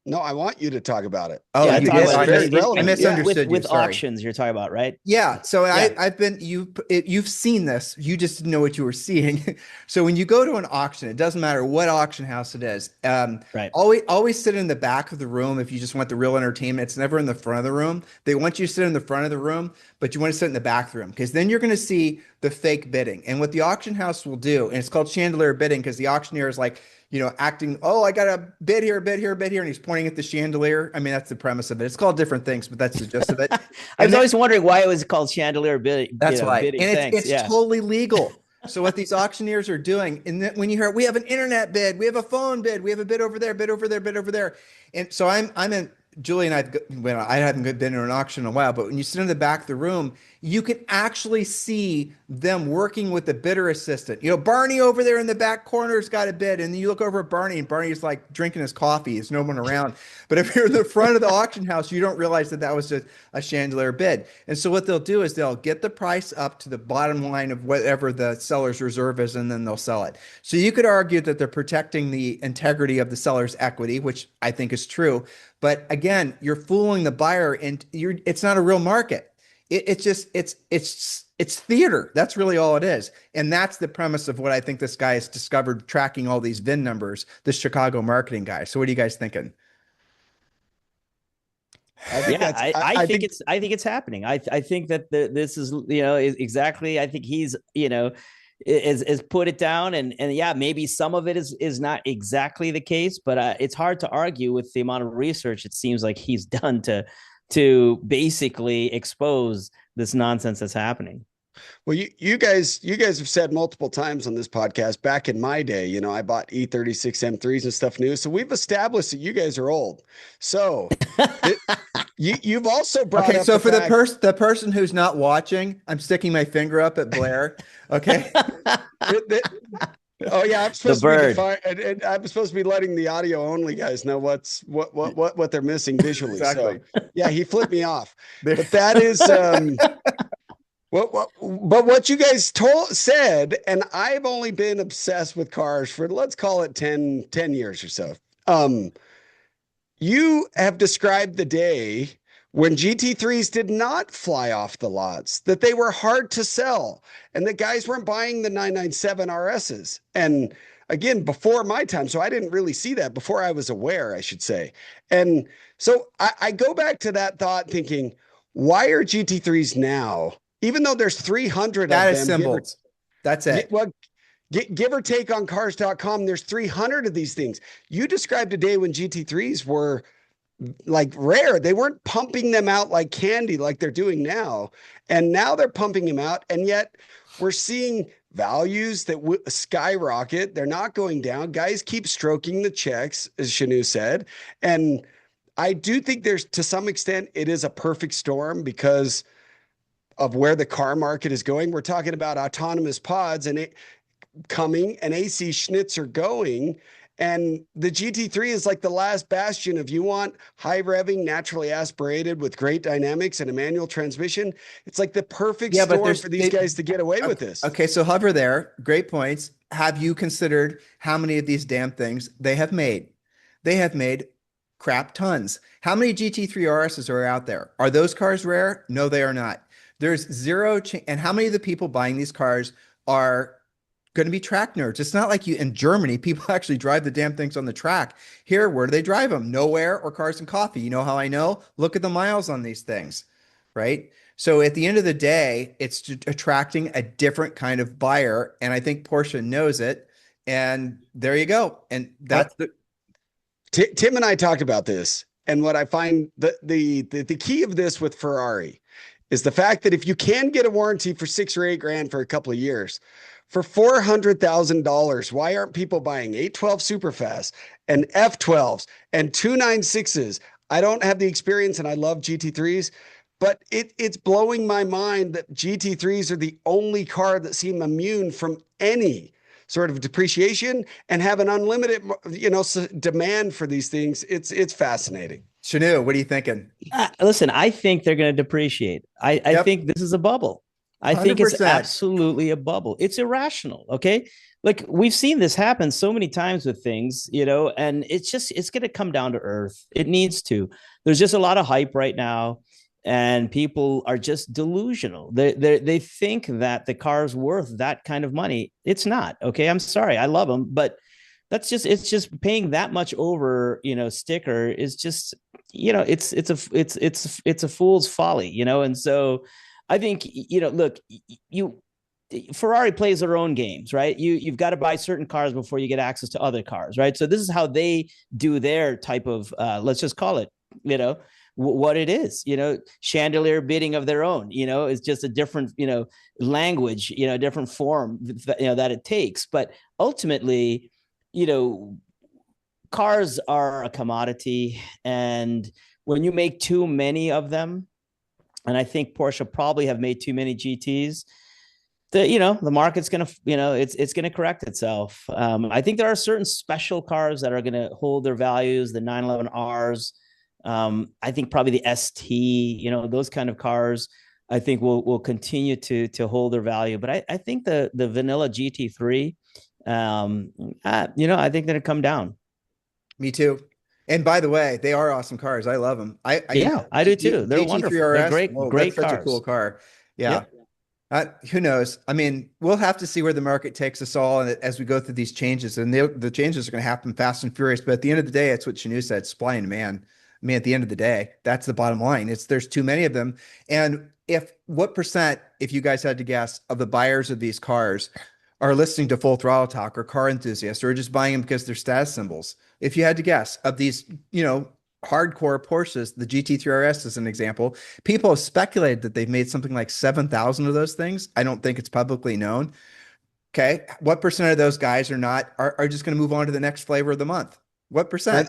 Speaker 3: No, I want you to talk about it.
Speaker 1: Oh,
Speaker 2: Yeah,
Speaker 1: you
Speaker 2: talk
Speaker 1: did?
Speaker 2: about
Speaker 1: I,
Speaker 2: it.
Speaker 3: very
Speaker 1: mis-
Speaker 3: relevant.
Speaker 1: I misunderstood
Speaker 2: with
Speaker 1: you. Sorry.
Speaker 2: auctions, you're talking about, right?
Speaker 1: Yeah, so
Speaker 2: Yeah.
Speaker 1: I've been you've seen this. You just didn't know what you were seeing. So when you go to an auction, it doesn't matter what auction house it is.
Speaker 2: Right.
Speaker 1: Always sit in the back of the room if you just want the real entertainment. It's never in the front of the room. They want you to sit in the front of the room, but you want to sit in the back of the room because then you're going to see the fake bidding. And what the auction house will do, and it's called chandelier bidding because the auctioneer is like, acting, oh, I got a bid here, bid here, bid here. And he's pointing at the chandelier. I mean, that's the premise of it. It's called different things, but that's the gist of it.
Speaker 2: I was always wondering why it was called chandelier bidding.
Speaker 1: That's why.
Speaker 2: Bidding.
Speaker 1: And it's totally legal. So what these auctioneers are doing, and then when you hear, we have an internet bid, we have a phone bid, we have a bid over there, bid over there, bid over there. And so I'm in, Julie and I haven't been in an auction in a while, but when you sit in the back of the room, you can actually see them working with the bidder assistant. Barney over there in the back corner's got a bid, and then you look over at Barney, and Barney's like drinking his coffee. There's no one around. But if you're in the front of the auction house, you don't realize that was just a chandelier bid. And so what they'll do is they'll get the price up to the bottom line of whatever the seller's reserve is, and then they'll sell it. So you could argue that they're protecting the integrity of the seller's equity, which I think is true. But again, you're fooling the buyer, and it's not a real market. It's theater. That's really all it is. And that's the premise of what I think this guy has discovered tracking all these VIN numbers, this Chicago marketing guy. So what are you guys thinking?
Speaker 2: I think it's happening. I think that this is, exactly. I think he's, is put it down and yeah, maybe some of it is not exactly the case, but it's hard to argue with the amount of research it seems like he's done to basically expose this nonsense that's happening.
Speaker 3: Well, you guys have said multiple times on this podcast, back in my day, I bought E36 M3s and stuff new. So we've established that you guys are old. So you've also brought up
Speaker 1: so for the person who's not watching, I'm sticking my finger up at Blair. Okay.
Speaker 3: Oh yeah, I'm supposed to be letting the audio only guys know what they're missing visually.
Speaker 1: Exactly.
Speaker 3: So yeah, he flipped me off. But that is but what you guys said, and I've only been obsessed with cars for, let's call it 10 years or so. You have described the day when GT3s did not fly off the lots, that they were hard to sell, and that guys weren't buying the 997 RSs. And again, before my time, so I didn't really see that before I was aware, I should say. And so I go back to that thought thinking, why are GT3s now, even though there's 300 of them?
Speaker 1: That is symbols. That's it.
Speaker 3: Well, give or take on cars.com, there's 300 of these things. You described a day when GT3s were like rare. They weren't pumping them out like candy like they're doing now. And now they're pumping them out. And yet we're seeing values that skyrocket. They're not going down. Guys keep stroking the checks, as Chenu said. And I do think there's, to some extent, it is a perfect storm because of where the car market is going. We're talking about autonomous pods and it coming, and AC Schnitzer going. And the GT3 is like the last bastion. If you want high revving, naturally aspirated with great dynamics and a manual transmission, it's like the perfect storm for these guys to get away with this.
Speaker 1: Okay, so hover there. Great points. Have you considered how many of these damn things they have made? They have made crap tons. How many GT3 RSs are out there? Are those cars rare? No, they are not. There's zero and how many of the people buying these cars are going to be track nerds? It's not like you in Germany, people actually drive the damn things on the track. Here, where do they drive them? Nowhere, or Cars and Coffee. You know how I know? Look at the miles on these things, right? So at the end of the day, it's attracting a different kind of buyer, and I think Porsche knows it. And there you go. And that's
Speaker 3: Tim and I talked about this, and what I find the key of this with Ferrari is the fact that if you can get a warranty for $6 or $8 grand for a couple of years, For $400,000, why aren't people buying 812 Superfast and F12s and 296s? I don't have the experience and I love GT3s, but it's blowing my mind that GT3s are the only car that seem immune from any sort of depreciation and have an unlimited, demand for these things. It's fascinating.
Speaker 1: Chenu, what are you thinking?
Speaker 2: Listen, I think they're going to depreciate. I
Speaker 1: Yep.
Speaker 2: think this is a bubble. I think it's absolutely a bubble. It's irrational. Okay. Like we've seen this happen so many times with things, and it's going to come down to earth. It needs to. There's just a lot of hype right now, and people are just delusional. They think that the car's worth that kind of money. It's not. Okay. I'm sorry. I love them, but it's just paying that much over, sticker is just, it's a fool's folly, and so I think, look, Ferrari plays their own games, right? You've got to buy certain cars before you get access to other cars, right? So this is how they do their type of, let's just call it, what it is, Chandelier bidding of their own, is just a different, language, different form, that it takes. But ultimately, cars are a commodity, and when you make too many of them, and I think Porsche probably have made too many GTs, the market's going to, it's going to correct itself. I think there are certain special cars that are going to hold their values, the 911Rs. I think probably the ST, those kind of cars, I think will continue to hold their value. But I think the vanilla GT3, I think that'll come down.
Speaker 1: Me too. And by the way, they are awesome cars. I love them. I
Speaker 2: do too. They're wonderful. They're great
Speaker 1: that's
Speaker 2: cars.
Speaker 1: Such a cool car. Yeah.
Speaker 2: Yep.
Speaker 1: Who knows? I mean, we'll have to see where the market takes us all as we go through these changes. And the changes are going to happen fast and furious. But at the end of the day, it's what Chenu said, supply and demand. I mean, at the end of the day, that's the bottom line. There's too many of them. And what percent, if you guys had to guess, of the buyers of these cars are listening to Full Throttle Talk or Car Enthusiast, or just buying them because they're status symbols? If you had to guess, of these, hardcore Porsches, the GT3 RS as an example, people have speculated that they've made something like 7,000 of those things. I don't think it's publicly known. Okay. What percent of those guys are just going to move on to the next flavor of the month? What percent?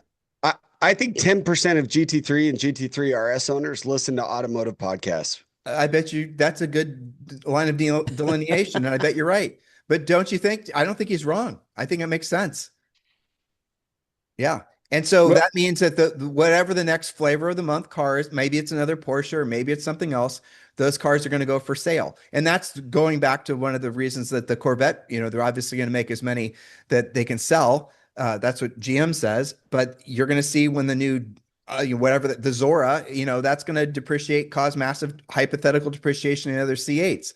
Speaker 3: I think 10% of GT3 and GT3 RS owners listen to automotive podcasts.
Speaker 1: I bet you that's a good line of delineation, and I bet you're right. But don't you think? I don't think he's wrong. I think it makes sense. Yeah. And so that means that whatever the next flavor of the month car is, maybe it's another Porsche or maybe it's something else, those cars are going to go for sale. And that's going back to one of the reasons that the Corvette, they're obviously going to make as many that they can sell. That's what GM says. But you're going to see when the new, whatever the Zora, that's going to depreciate, cause massive hypothetical depreciation in other C8s.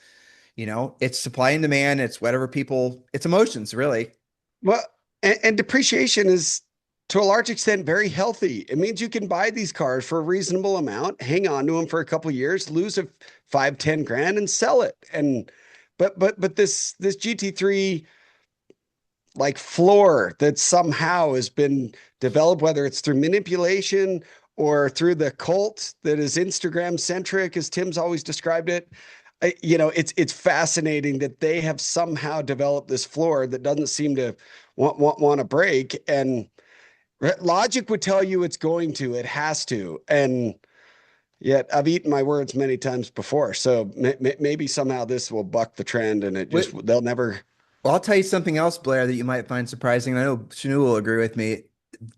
Speaker 1: It's supply and demand. It's whatever it's emotions, really.
Speaker 3: Well, and depreciation is, to a large extent, very healthy. It means you can buy these cars for a reasonable amount, hang on to them for a couple of years, lose a 5-10 grand and sell it. And but this GT3 like floor that somehow has been developed, whether it's through manipulation or through the cult that is Instagram centric, as Tim's always described it. It's fascinating that they have somehow developed this floor that doesn't seem to want to break. And logic would tell you it has to. And yet I've eaten my words many times before. So maybe somehow this will buck the trend, and they'll never.
Speaker 1: Well, I'll tell you something else, Blair, that you might find surprising. I know Chenu will agree with me.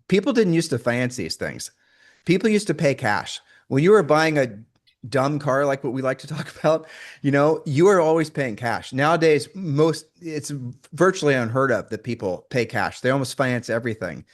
Speaker 1: People didn't used to finance these things. People used to pay cash. When you were buying a dumb car like what we like to talk about, you are always paying cash. Nowadays, it's virtually unheard of that people pay cash. They almost finance everything.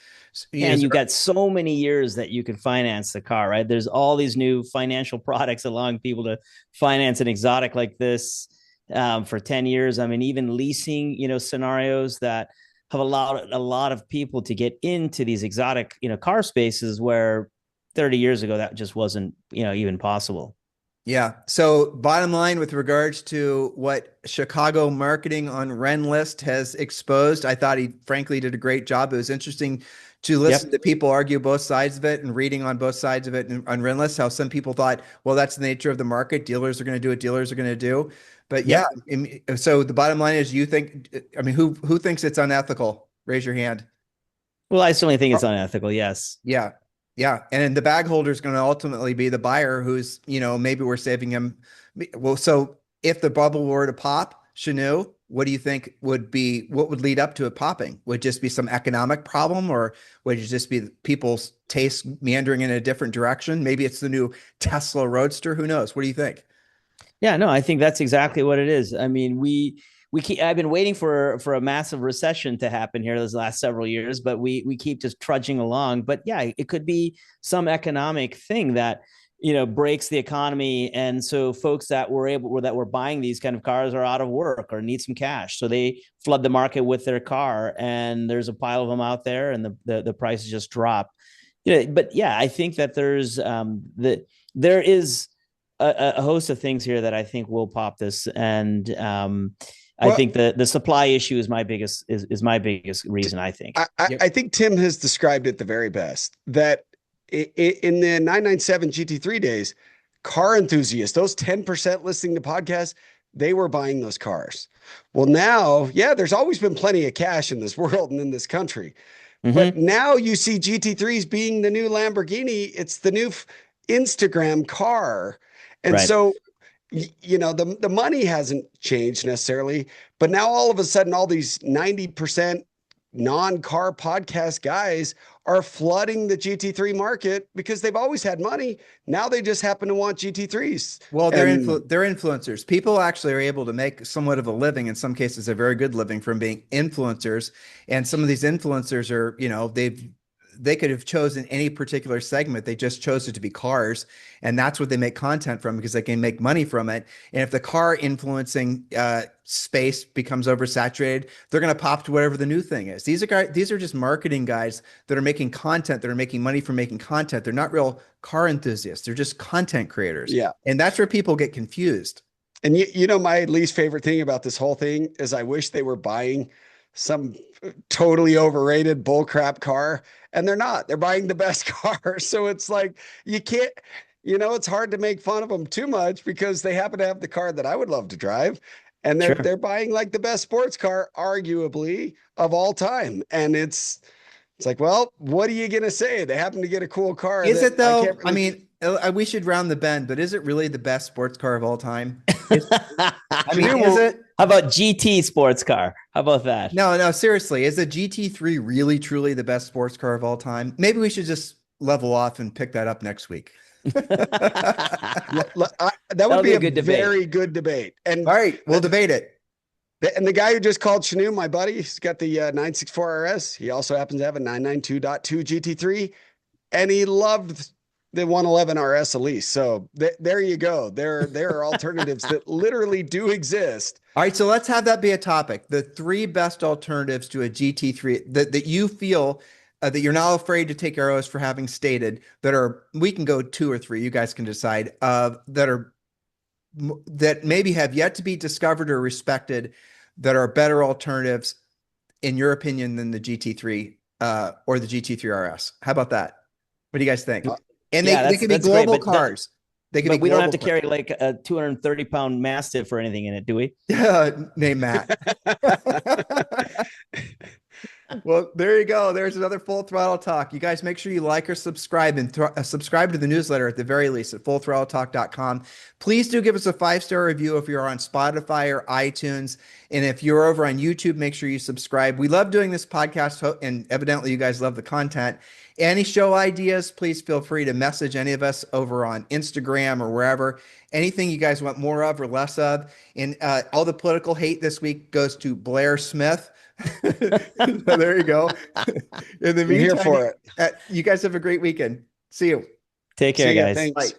Speaker 2: And you've got so many years that you can finance the car, right? There's all these new financial products allowing people to finance an exotic like this for 10 years. I mean, even leasing, scenarios that have allowed a lot of people to get into these exotic, car spaces where 30 years ago, that just wasn't, even possible.
Speaker 1: Yeah. So bottom line, with regards to what Chicago marketing on Renlist has exposed, I thought he frankly did a great job. It was interesting to listen to people argue both sides of it and reading on both sides of it and on Renless, how some people thought, well, that's the nature of the market. Dealers are going to do what dealers are going to do. But yeah, so the bottom line is, you think, I mean, who thinks it's unethical? Raise your hand.
Speaker 2: Well, I certainly think it's unethical. Yes.
Speaker 1: Yeah. Yeah. And then the bag holder is going to ultimately be the buyer who's, maybe we're saving him. Well, so if the bubble were to pop, Chenu, what do you think what would lead up to it popping? Would it just be some economic problem, or would it just be people's taste meandering in a different direction? Maybe it's the new Tesla Roadster. Who knows? What do you think?
Speaker 2: Yeah, no, I think that's exactly what it is. I mean, I've been waiting for a massive recession to happen here those last several years, but we keep just trudging along. But yeah, it could be some economic thing that breaks the economy, and so folks that were buying these kind of cars are out of work or need some cash, so they flood the market with their car, and there's a pile of them out there, and the prices just drop. But yeah, I think that there is a host of things here that I think will pop this, and I think the supply issue is my biggest reason. I think.
Speaker 3: I think Tim has described it the very best. That in the 997 GT3 days, car enthusiasts, those 10% listening to podcasts, they were buying those cars. Well, now, yeah, there's always been plenty of cash in this world and in this country, but now you see GT3s being the new Lamborghini. It's the new Instagram car. And so, the money hasn't changed necessarily, but now all of a sudden, all these 90% non-car podcast guys are flooding the GT3 market because they've always had money. Now they just happen to want GT3s.
Speaker 1: Well, they're influencers. People actually are able to make somewhat of a living, in some cases a very good living, from being influencers. And some of these influencers are, they could have chosen any particular segment. They just chose it to be cars. And that's what they make content from, because they can make money from it. And if the car influencing space becomes oversaturated, they're going to pop to whatever the new thing is. These are just marketing guys that are making content, that are making money from making content. They're not real car enthusiasts. They're just content creators.
Speaker 3: Yeah.
Speaker 1: And that's where people get confused.
Speaker 3: And my least favorite thing about this whole thing is I wish they were buying some totally overrated bullcrap car, and they're not. They're buying the best car. So it's like, you can't, it's hard to make fun of them too much because they happen to have the car that I would love to drive, and they're buying like the best sports car, arguably, of all time. And it's like, well, what are you going to say? They happen to get a cool car.
Speaker 1: Is it though? I mean, we should round the bend, but is it really the best sports car of all time? Is it?
Speaker 2: How about GT sports car? How about that?
Speaker 1: No, seriously. Is a GT3 really, truly the best sports car of all time? Maybe we should just level off and pick that up next week.
Speaker 3: That would be a very good debate. And
Speaker 1: all right, we'll debate it.
Speaker 3: And the guy who just called Chenu, my buddy, he's got the 964 RS. He also happens to have a 992.2 GT3, and he loved the 111 RS Elise. So there you go. There are alternatives that literally do exist.
Speaker 1: All right, so let's have that be a topic. The 3 best alternatives to a GT3 that you feel that you're not afraid to take arrows for having stated, we can go 2 or 3, you guys can decide, that maybe have yet to be discovered or respected, that are better alternatives in your opinion than the GT3 or the GT3 RS. How about that? What do you guys think? And they can be global cars.
Speaker 2: We don't have to carry like a 230-pound Mastiff or anything in it, do we?
Speaker 1: Name Matt. Well, there you go. There's another Full Throttle Talk. You guys make sure you like or subscribe, and subscribe to the newsletter at the very least at fullthrottletalk.com. Please do give us a 5-star review if you're on Spotify or iTunes. And if you're over on YouTube, make sure you subscribe. We love doing this podcast, and evidently you guys love the content. Any show ideas, please feel free to message any of us over on Instagram or wherever. Anything you guys want more of or less of. And all the political hate this week goes to Blair Smith. So there you go. In the meantime,
Speaker 3: here for it.
Speaker 1: You guys have a great weekend. See you.
Speaker 2: Take care, guys.
Speaker 3: Thanks.
Speaker 1: Bye.